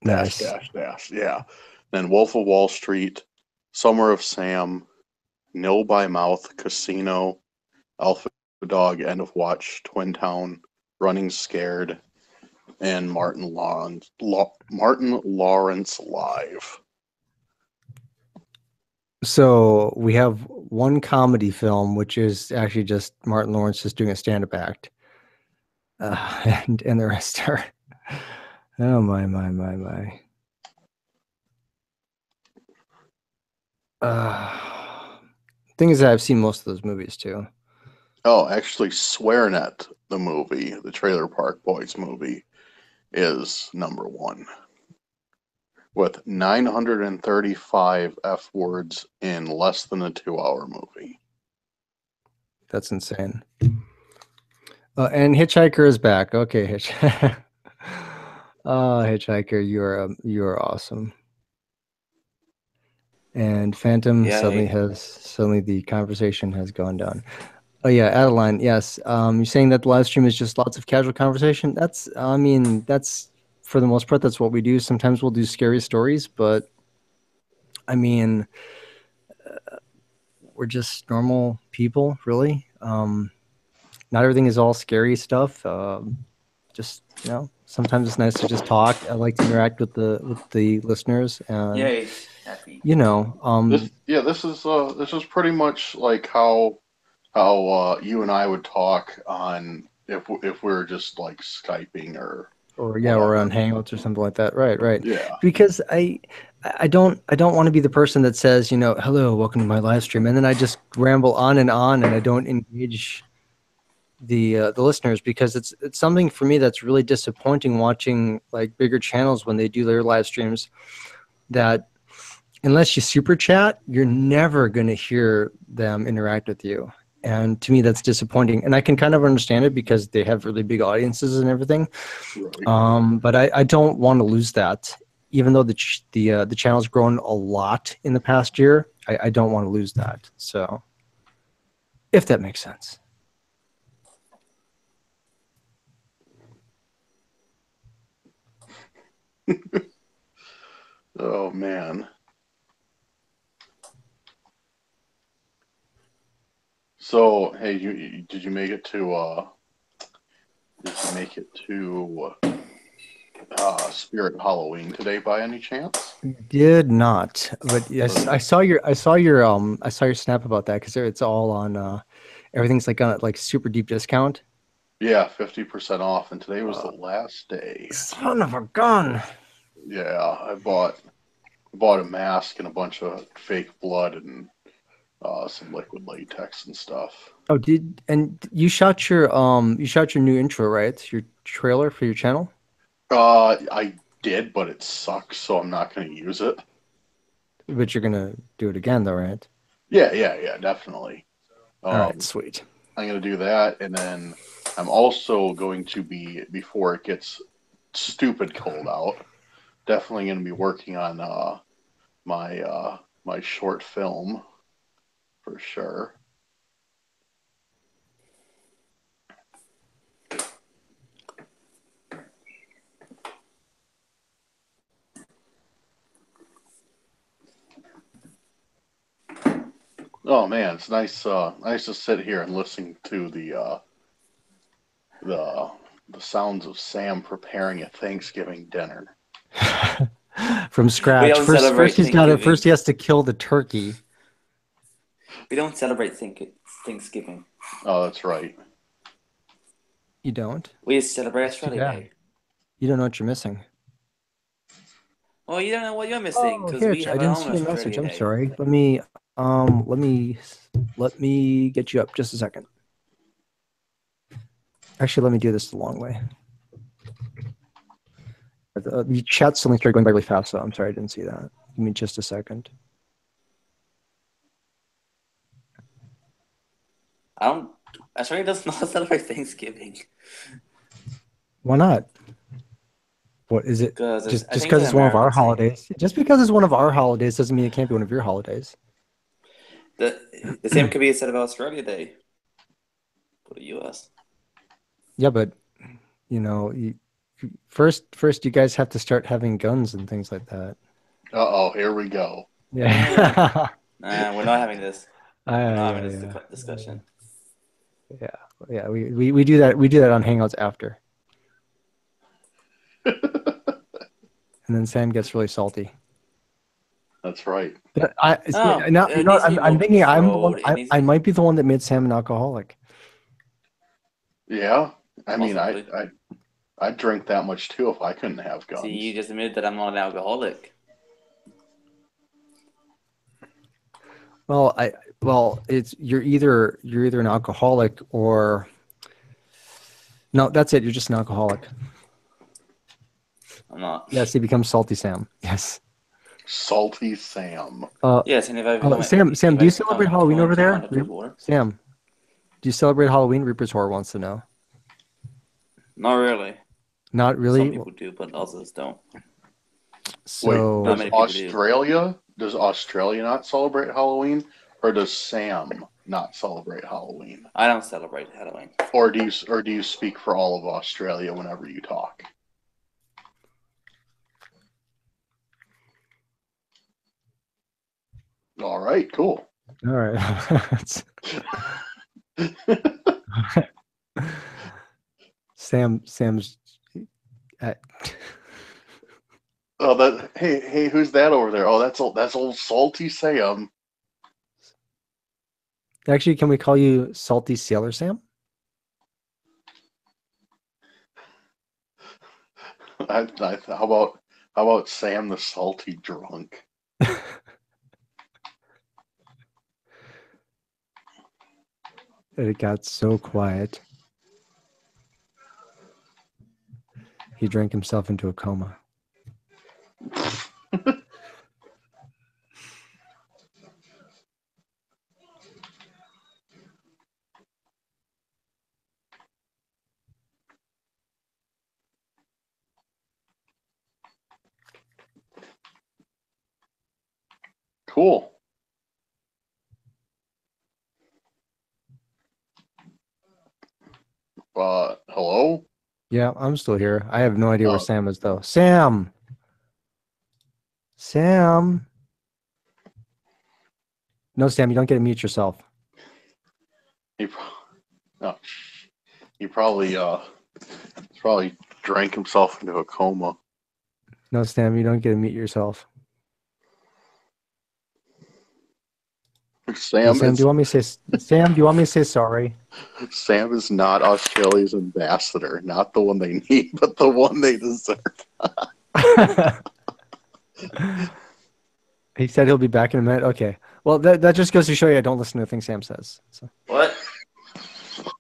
Nice. Dash. Yeah. Then Wolf of Wall Street, Summer of Sam, Nil by Mouth, Casino, Alpha Dog, End of Watch, Twin Town, Running Scared, and Martin Lawrence Live. So we have one comedy film, which is actually just Martin Lawrence just doing a stand-up act, and the rest are, oh my. Thing is that I've seen most of those movies too. Oh, actually, SwearNet, the movie, the Trailer Park Boys movie, is number 1 with 935 F words in less than a 2-hour movie. That's insane. And Hitchhiker is back. Okay, Hitchhiker, you're awesome. And Phantom suddenly the conversation has gone down. Oh yeah, Adeline, yes. You're saying that the live stream is just lots of casual conversation. That's for the most part, that's what we do. Sometimes we'll do scary stories, but I mean, we're just normal people, really. Not everything is all scary stuff. Just sometimes it's nice to just talk. I like to interact with the listeners. And, Yay, happy. This is pretty much like how you and I would talk on if we were just like Skyping or on Hangouts or something like that. Right. Yeah. Because I don't want to be the person that says, hello, welcome to my live stream, and then I just ramble on and I don't engage the listeners, because it's something for me that's really disappointing watching like bigger channels when they do their live streams, that unless you super chat, you're never going to hear them interact with you. And to me, that's disappointing. And I can kind of understand it because they have really big audiences and everything. Right. But I don't want to lose that. Even though the channel's grown a lot in the past year, I don't want to lose that. So, if that makes sense. Oh man. So, hey, did you make it to Spirit Halloween today by any chance? Did not, but yes, I saw your snap about that, because it's all on everything's like on like super deep discount. Yeah, 50% off, and today was the last day. Son of a gun. Yeah, I bought a mask and a bunch of fake blood and some liquid latex and stuff. Oh, you shot your new intro, right? Your trailer for your channel? I did, but it sucks, so I'm not going to use it. But you're gonna do it again, though, right? Yeah, definitely. All right, sweet. I'm going to do that, and then I'm also going to be, before it gets stupid cold out, definitely going to be working on my short film for sure. Oh man, it's nice nice to sit here and listen to the sounds of Sam preparing a Thanksgiving dinner. From scratch. don't celebrate First Thanksgiving. first he has to kill the turkey. We don't celebrate Thanksgiving. Oh, that's right. You don't? We celebrate That's too Australia bad. Day. You don't know what you're missing. Well, you don't know what you're missing Oh, because here, we I have our didn't own see your Australia message. I'm Day. sorry. Let me get you up just a second. Actually, let me do this the long way. The chat suddenly started going by really fast, so I'm sorry I didn't see that. Give me just a second. Australia does not celebrate Thanksgiving. Why not? What is it? Because Just I think because it's it's an one of our American thing. holidays. Just because it's one of our holidays doesn't mean it can't be one of your holidays. The same could be said about Australia Day for the U.S. Yeah, but you know, first you guys have to start having guns and things like that. Uh-oh, here we go. Yeah. Nah, we're not having this. We're not having yeah. this discussion. Yeah, we do that. We do that on Hangouts after. And then Sam gets really salty. That's right. But No, now it needs to be I'm more thinking I'm the one. controlled. I might be the one that made Sam an alcoholic. Yeah, I mean, Possibly. I'd drink that much too if I couldn't have guns. See, you just admitted that I'm not an alcoholic. Well, it's you're either an alcoholic or no, that's it. You're just an alcoholic. I'm not. Yes, he becomes salty Sam. Yes. Salty Sam. Yes, and if I become Sam, do you celebrate Halloween over there? 200 before? Sam, do you celebrate Halloween? Reaper's Horror wants to know. Not really. Not really. Some people do, but others don't. So wait, Not many people do. Does Australia not celebrate Halloween, or does Sam not celebrate Halloween? I don't celebrate Halloween. Or do you speak for all of Australia whenever you talk? All right, cool. All right. Sam's at Oh, hey, who's that over there? Oh, that's old Salty Sam. Actually, can we call you Salty Sailor Sam? How about Sam the Salty Drunk? It got so quiet. He drank himself into a coma. Cool. Hello? Yeah, I'm still here. I have no idea where Sam is, though. Sam! Sam! No, Sam, you don't get to mute yourself. He probably drank himself into a coma. No, Sam, you don't get to mute yourself. Hey, Sam Sam, do is you want me to say Sam? Do you want me to say sorry? Sam is not Australia's ambassador, not the one they need, but the one they deserve. He said he'll be back in a minute. Okay. Well, that just goes to show you I don't listen to things Sam says. So. What?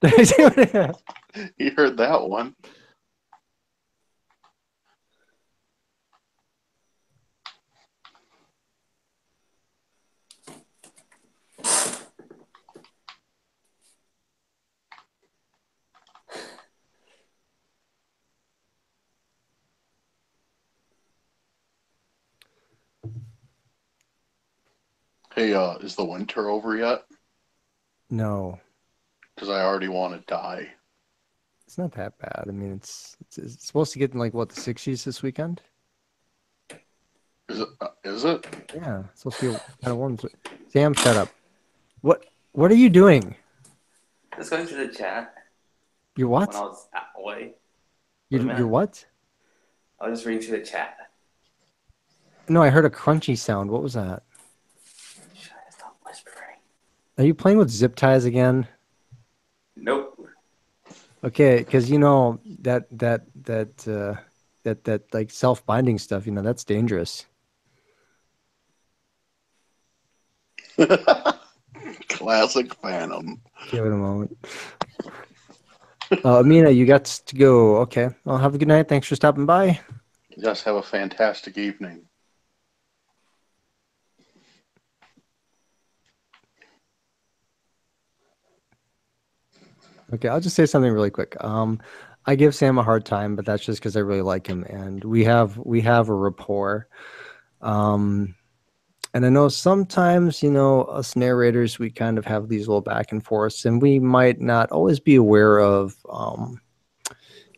You heard that one. Hey, is the winter over yet? No, Because I already want to die. it's not that bad. I mean, it's supposed to get in like what, the 60s this weekend. Is it? Is it? Yeah, it's supposed to be kind of warm. Sam, shut up. What are you doing? Just going to the chat You're when I what? was away. You're what? I was just reading through the chat. No, I heard a crunchy sound. What was that? Stop whispering. Are you playing with zip ties again? Nope. Okay, because you know that like self-binding stuff, you know, that's dangerous. Classic Phantom. Give it a moment. Amina, you got to go. Okay. Well, have a good night. Thanks for stopping by. Yes, have a fantastic evening. Okay, I'll just say something really quick. I give Sam a hard time, but that's just because I really like him, and we have a rapport. And I know sometimes, you know, us narrators, we kind of have these little back and forths, and we might not always be aware of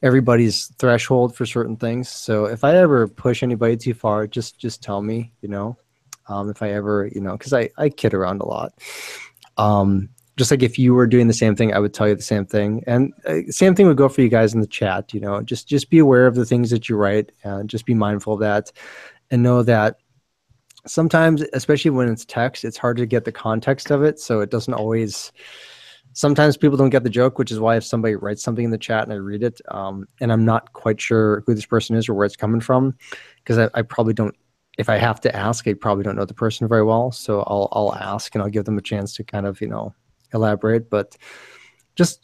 everybody's threshold for certain things. So if I ever push anybody too far, just tell me, you know. If I ever, you know, because I kid around a lot. Just like if you were doing the same thing, I would tell you the same thing. And same thing would go for you guys in the chat, you know, just be aware of the things that you write and just be mindful of that and know that sometimes, especially when it's text, it's hard to get the context of it. So it doesn't always, sometimes people don't get the joke, which is why if somebody writes something in the chat and I read it, and I'm not quite sure who this person is or where it's coming from, because I probably don't, if I have to ask, I probably don't know the person very well. So I'll ask and I'll give them a chance to kind of, you know, elaborate, but just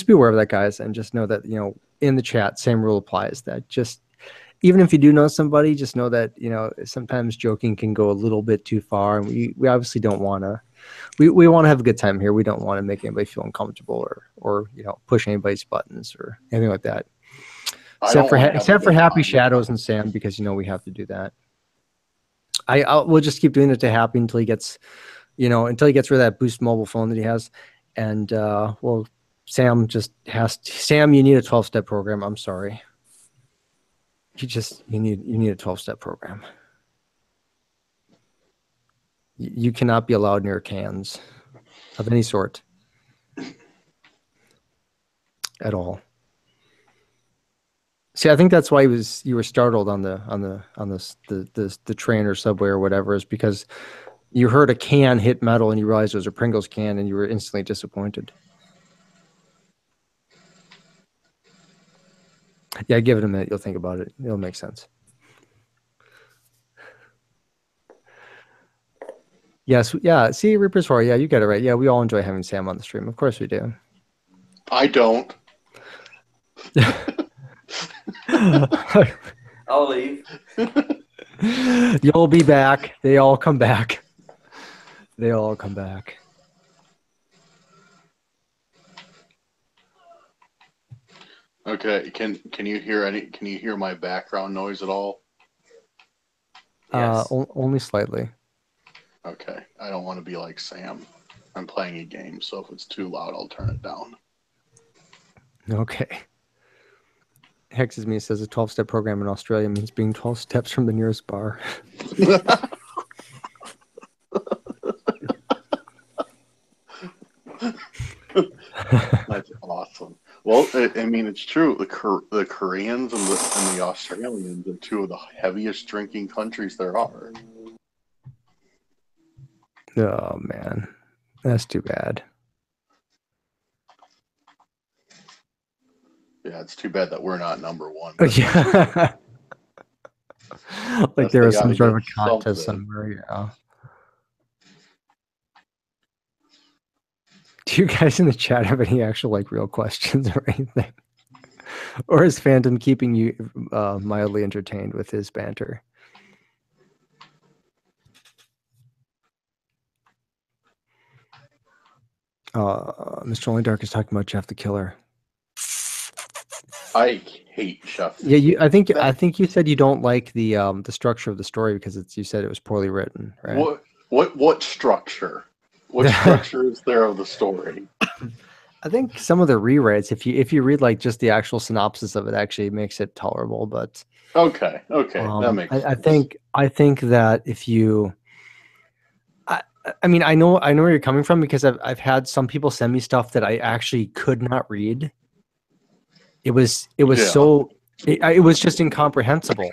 be aware of that, guys, and just know that, you know, in the chat, same rule applies, that just even if you do know somebody, just know that, you know, sometimes joking can go a little bit too far, and we obviously don't want to, we want to have a good time here. We don't want to make anybody feel uncomfortable or you know, push anybody's buttons or anything like that, except for Happy Shadows and Sam, because, you know, we have to do that. We'll just keep doing it to Happy until he gets, you know, until he gets rid of that Boost mobile phone that he has. And well, Sam just has to, Sam, you need a 12-step program. I'm sorry. You need a 12-step program. You cannot be allowed near cans of any sort at all. See, I think that's why you were startled on the train or subway or whatever, is because you heard a can hit metal and you realized it was a Pringles can and you were instantly disappointed. Yeah, give it a minute. You'll think about it. It'll make sense. Yes. Yeah. See, Reaper's Roar. Yeah, you get it right. Yeah, we all enjoy having Sam on the stream. Of course we do. I don't. I'll leave. You'll be back. They all come back. They all come back. Okay. Can you hear Can you hear my background noise at all? Yes. Only slightly. Okay. I don't want to be like Sam. I'm playing a game, so if it's too loud, I'll turn it down. Okay. Hexes me says a 12-step program in Australia means being 12 steps from the nearest bar. That's awesome. Well, I mean, it's true. The Koreans and the Australians are two of the heaviest drinking countries there are. Oh man, That's too bad. Yeah, it's too bad that we're not number one. Yeah. Like there They was got some to sort of get a contest something. somewhere. Yeah. Do you guys in the chat have any actual like real questions or anything? Or is Phantom keeping you mildly entertained with his banter? Mr. Only Dark is talking about Jeff the Killer. I hate Chef. Yeah, I think you said you don't like the structure of the story because you said it was poorly written, right? What structure? What structure is there of the story? I think some of the rewrites, if you read like just the actual synopsis of it, actually makes it tolerable. But Okay, that makes sense. I think that if you, I mean, I know where you're coming from because I've had some people send me stuff that I actually could not read. It was Yeah. it was just incomprehensible.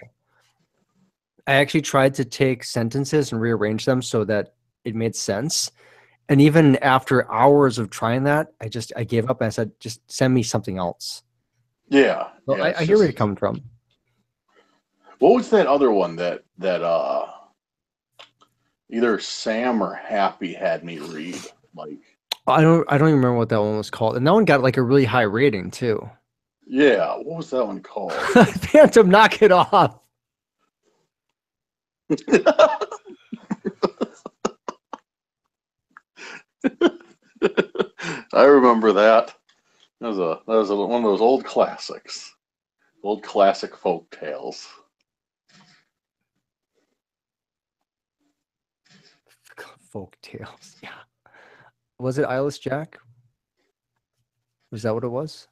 I actually tried to take sentences and rearrange them so that it made sense. And even after hours of trying that, I gave up and I said, just send me something else. Yeah, So yeah. I hear where you're coming from. What was that other one that either Sam or Happy had me read? Like, I don't even remember what that one was called. And that one got like a really high rating too. yeah, what was that one called? Phantom, knock it off. I remember that. That was one of those old classics, old classic folk tales. Folk tales, yeah. Was it Eyeless Jack? Was that what it was?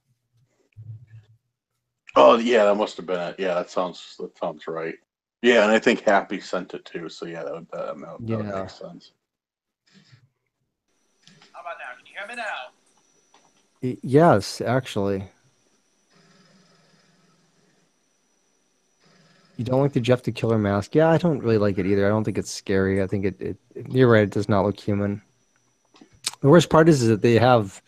Oh yeah, that must have been it. Yeah, that sounds right. Yeah, and I think Happy sent it too. So yeah, that would make sense. How about now? Can you hear me now? Yes, actually. You don't like the Jeff the Killer mask? Yeah, I don't really like it either. I don't think it's scary. I think you're right, it does not look human. The worst part is that they have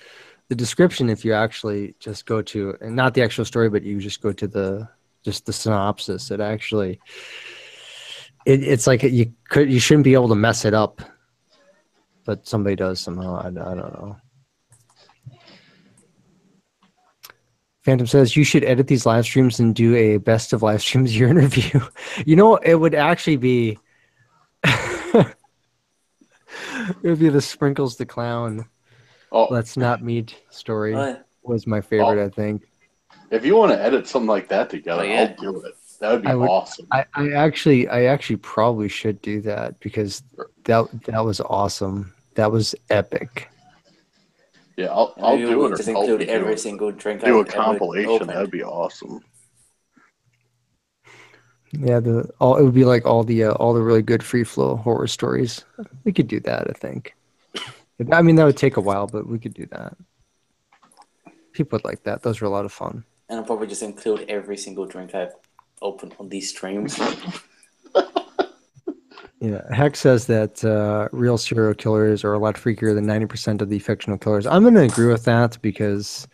the description if you actually just go to, and not the actual story, but you just go to the synopsis. It actually it's like you shouldn't be able to mess it up. But somebody does somehow. I don't know. Phantom says you should edit these live streams and do a best of live streams year interview. You know, it would actually be it would be the Sprinkles the Clown. Oh, Let's Not Meet story What? was my favorite, I think. If you want to edit something like that together, yeah. I'll do it. That would be awesome. I actually probably should do that because that was awesome. That was epic. Yeah, I'll do it. Just Or include every single drink do a I've ever compilation. opened. That'd be awesome. Yeah, it would be like all the really good free flow horror stories. We could do that, I think. I mean, that would take a while, but we could do that. People would like that. Those were a lot of fun. And I'll probably just include every single drink I've opened on these streams. Yeah, Heck says that real serial killers are a lot freakier than 90% of the fictional killers. I'm going to agree with that because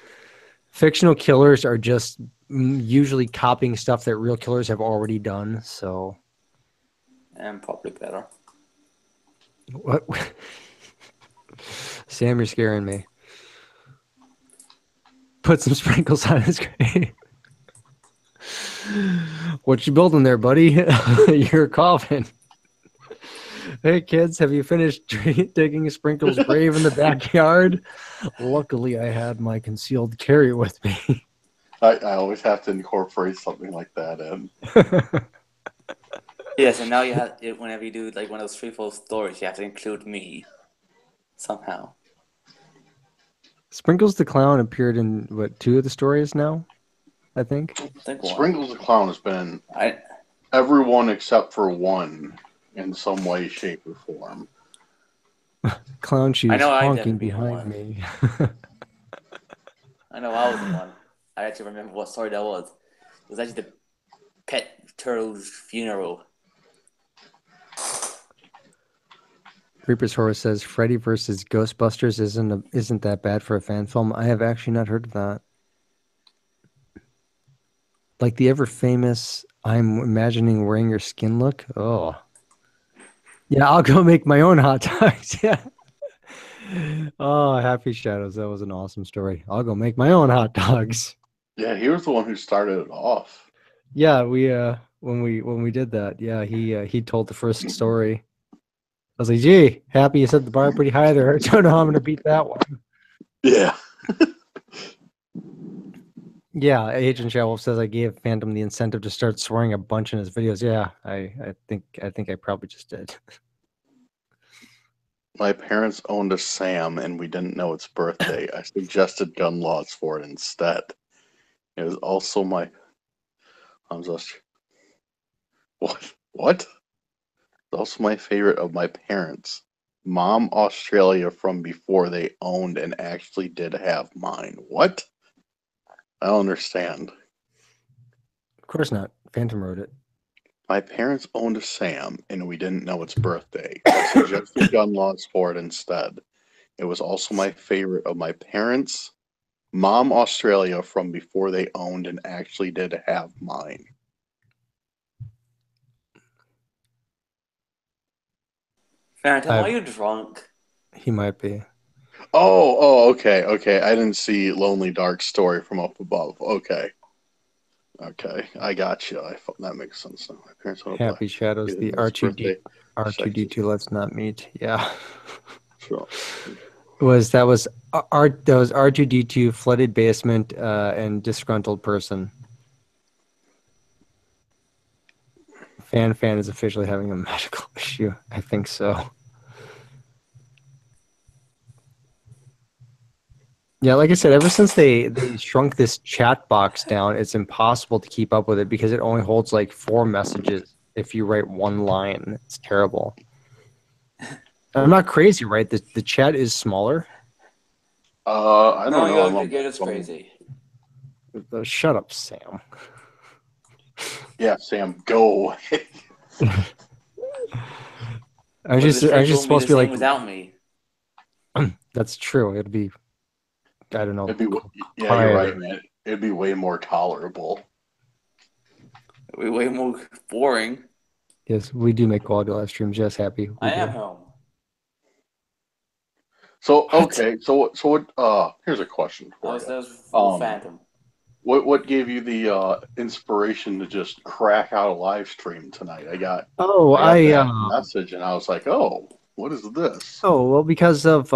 fictional killers are just usually copying stuff that real killers have already done. So, And probably better. what? Sam, you're scaring me. Put some sprinkles on his grave. What you building there, buddy? You're coughing. Hey kids, have you finished digging Sprinkle's grave in the backyard? Luckily, I had my concealed carry with me. I always have to incorporate something like that in. Yes, and now you have whenever you do like one of those free-flow stories, you have to include me somehow. Sprinkles the Clown appeared in what 2 of the stories now, I think. Sprinkles the Clown has been everyone except for one in some way, shape, or form. Clown shoes honking behind me. I know I was the one. I actually remember what story that was. It was actually the pet turtle's funeral. Reaper's Horror says Freddy versus Ghostbusters isn't that bad for a fan film. I have actually not heard of that. Like the ever famous I'm imagining wearing your skin look. Oh. Yeah, I'll go make my own hot dogs. Yeah. Oh, Happy Shadows. That was an awesome story. I'll go make my own hot dogs. Yeah, he was the one who started it off. Yeah, we when we did that, yeah, he told the first story. I was like, gee, Happy, you set the bar pretty high there. I don't know how I'm gonna beat that one. Yeah. Yeah, Agent Shawolf says I gave Phantom the incentive to start swearing a bunch in his videos. Yeah, I think I probably just did. My parents owned a Sam and we didn't know its birthday. I suggested gun laws for it instead. It was also my what? It's also my favorite of my parents. Mom Australia from before they owned and actually did have mine. What? I don't understand. Of course not. Phantom wrote it. My parents owned a Sam and we didn't know its birthday. I suggested gun laws for it instead. It was also my favorite of my parents. Mom Australia from before they owned and actually did have mine. Phantom, are you drunk? He might be. Okay. I didn't see Lonely Dark Story from up above. Okay, I got you. That makes sense now. My parents owned a Happy Shadows, the R2D2 let's not meet. Yeah. Sure. That was R2D2 flooded basement and disgruntled person. Fan is officially having a medical issue. I think so. Yeah, like I said, ever since they shrunk this chat box down, it's impossible to keep up with it because it only holds like 4 messages if you write one line. It's terrible. I'm not crazy, right? The chat is smaller. I don't know. No, you're just crazy. Shut up, Sam. Yeah, Sam, go away. I was just supposed to be like without me. That's true. It'd be, I don't know. Yeah, you're right, man. It'd be way more tolerable. It'd be way more boring. Yes, we do make quality live streams. Yes, Happy. I am home. So okay, so what? Here's a question for you. That was Phantom. What gave you the inspiration to just crack out a live stream tonight? I got that message and I was like, oh, what is this? Oh well, because of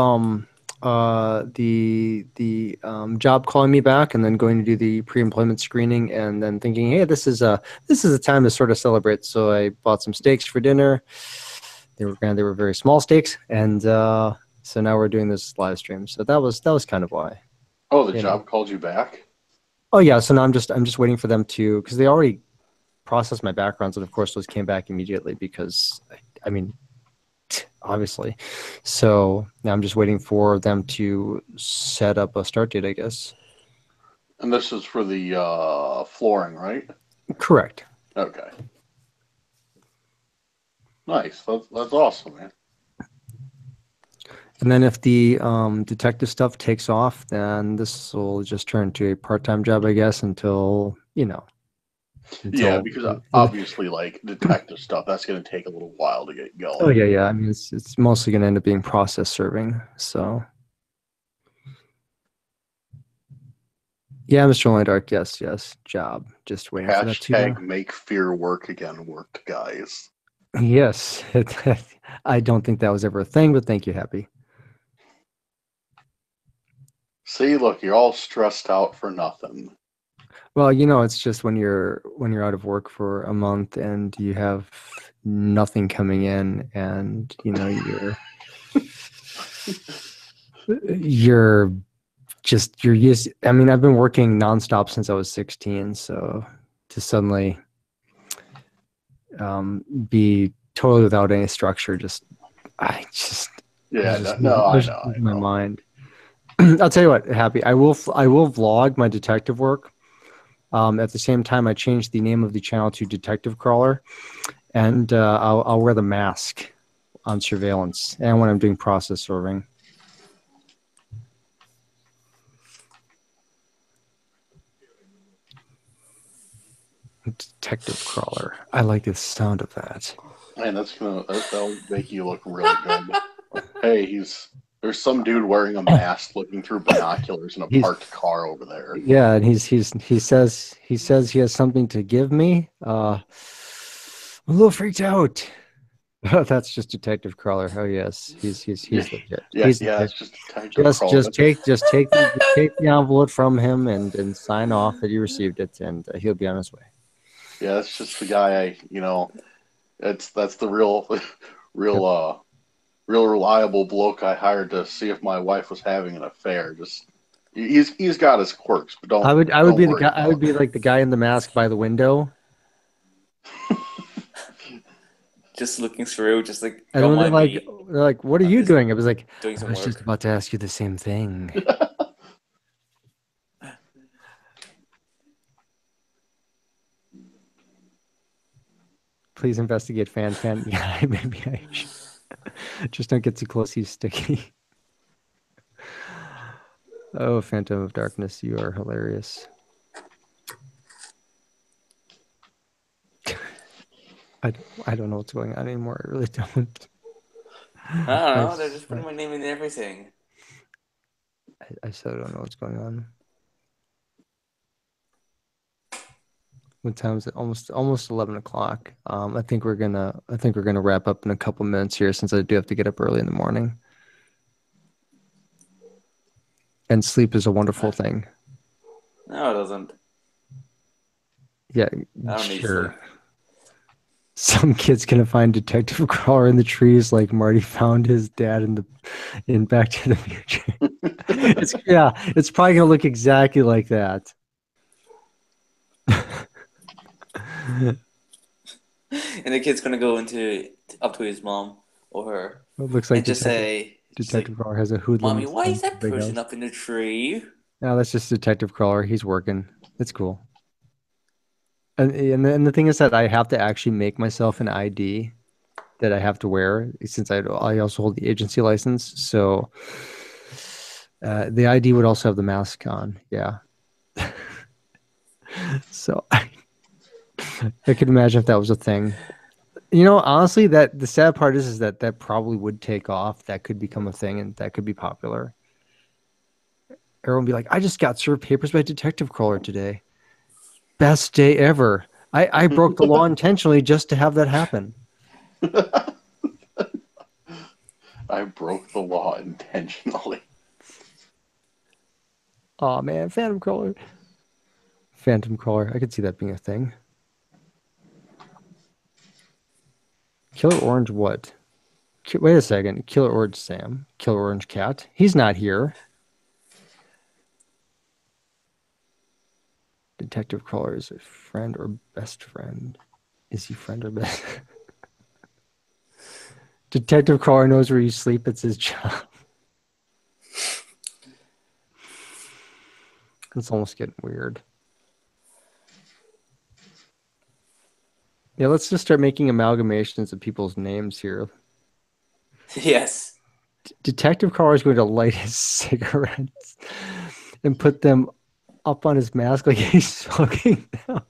the job calling me back and then going to do the pre-employment screening and then thinking, hey, this is a time to sort of celebrate. So I bought some steaks for dinner. They were very small steaks, and so now we're doing this live stream. So that was kind of why. Oh, the job called you back? Oh yeah, so now I'm just waiting for them to, because they already processed my backgrounds, and of course those came back immediately because I mean, obviously. So now I'm just waiting for them to set up a start date, I guess. And this is for the flooring, right? Correct. Okay. Nice. That's awesome, man. And then if the detective stuff takes off, then this will just turn to a part-time job, I guess, until. Yeah, because obviously, like detective stuff, that's going to take a little while to get going. Oh yeah. I mean, it's mostly going to end up being process serving. So. Yeah, Mr. Only Dark. Yes. Job. Just waiting for that to. Hashtag make fear work again. Worked, guys. Yes. I don't think that was ever a thing, but thank you, Happy. See, look, you're all stressed out for nothing. Well, it's just when you're out of work for a month and you have nothing coming in, and you're used. I mean, I've been working nonstop since I was 16, so to suddenly be totally without any structure, I know. My mind. I'll tell you what, Happy. I will vlog my detective work. At the same time, I changed the name of the channel to Detective Crawler, and I'll wear the mask on surveillance and when I'm doing process serving. Detective crawler. I like the sound of that. Man, that'll make you look really good. Hey, there's some dude wearing a mask looking through binoculars in a parked car over there. Yeah, and he says he has something to give me. I'm a little freaked out. That's just Detective Crawler. Oh yes, he's legit. Yeah, He's it's just Detective Crawler. just take the envelope from him and sign off that you received it, and he'll be on his way. Yeah, that's just the guy. That's the real reliable bloke I hired to see if my wife was having an affair. Just he's got his quirks, but don't. I would don't be the worry guy. about I would be like the guy in the mask by the window. Just looking through, just like. And Don't when mind me. they're like, "What are you doing?" I was like, doing "I some was work. just about to ask you the same thing." Please investigate fan. Yeah, maybe I should. Just don't get too close. He's sticky. Oh, Phantom of Darkness, you are hilarious. I don't know what's going on anymore. I really don't. I don't know. They're just putting my name in everything. I still don't know what's going on. What time is it? Almost 11 o'clock. I think we're gonna wrap up in a couple minutes here since I do have to get up early in the morning. And sleep is a wonderful thing. No, it doesn't. Yeah, I don't need sure. sleep. Some kid's gonna find Detective Crawler in the trees like Marty found his dad in Back to the Future. It's probably gonna look exactly like that. And the kid's gonna go up to his mom or her. It looks like and just say, Detective Crawler has a hoodlum. "Mommy, why is that person up in the tree?" No, that's just Detective Crawler. He's working. It's cool. And the thing is that I have to actually make myself an ID that I have to wear since I also hold the agency license. So the ID would also have the mask on. Yeah. So I could imagine if that was a thing. Honestly, that the sad part is that probably would take off. That could become a thing, and that could be popular. Everyone would be like, "I just got served papers by Detective Crawler today. Best day ever. I broke the law intentionally just to have that happen." I broke the law intentionally. Oh man, Phantom Crawler. Phantom Crawler. I could see that being a thing. Killer Orange what? Wait a second. Killer Orange Sam. Killer Orange Cat. He's not here. Detective Crawler is a friend or best friend. Is he friend or best? Detective Crawler knows where you sleep. It's his job. It's almost getting weird. Yeah, let's just start making amalgamations of people's names here. Yes. Detective Crawler is going to light his cigarettes and put them up on his mask like he's smoking them.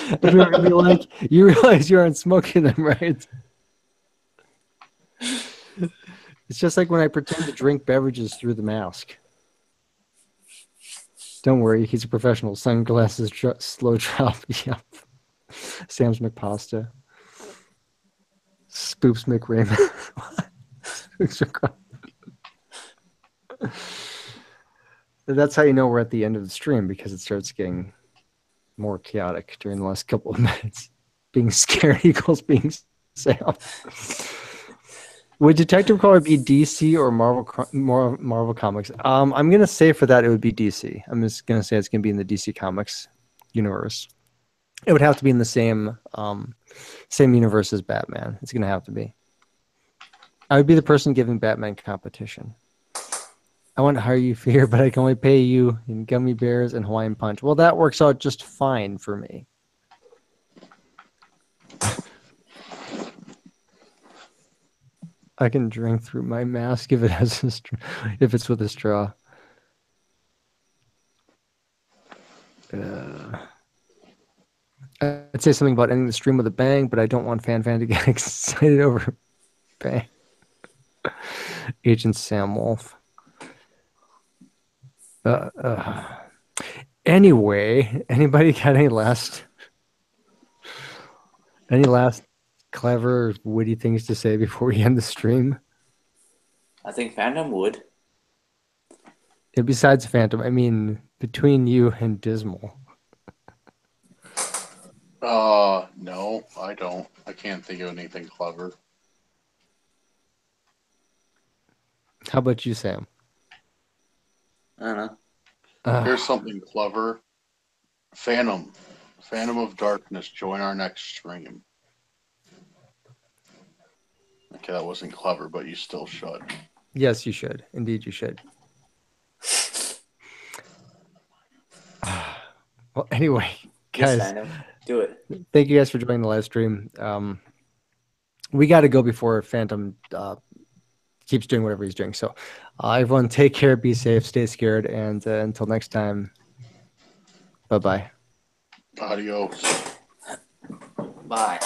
And we're going to be like, "You realize you aren't smoking them, right?" It's just like when I pretend to drink beverages through the mask. Don't worry, he's a professional. Sunglasses, slow drop. Yep. Sam's McPasta. Spoops McRaymond. That's how you know we're at the end of the stream, because it starts getting more chaotic during the last couple of minutes. Being scared equals being Sam. Would Detective Crawler be DC or Marvel Comics? I'm gonna say for that it would be DC. I'm just gonna say it's gonna be in the DC Comics universe. It would have to be in the same universe as Batman. It's gonna have to be. I would be the person giving Batman competition. I want to hire you for here, but I can only pay you in gummy bears and Hawaiian Punch. Well, that works out just fine for me. I can drink through my mask if it has if it's with a straw. I'd say something about ending the stream with a bang, but I don't want Fan to get excited over bang. Agent Sam Wolf. Anyway, anybody got any last clever, witty things to say before we end the stream? I think Phantom would. And besides Phantom, I mean, between you and Dismal. No, I don't. I can't think of anything clever. How about you, Sam? I don't know. Here's something clever. Phantom of Darkness, join our next stream. Okay, that wasn't clever, but you still should. Yes, you should. Indeed, you should. Well, anyway, guys. Yes, Phantom. Do it. Thank you guys for joining the live stream. We got to go before Phantom keeps doing whatever he's doing. So, everyone, take care, be safe, stay scared, and until next time, bye-bye. Adios. Bye.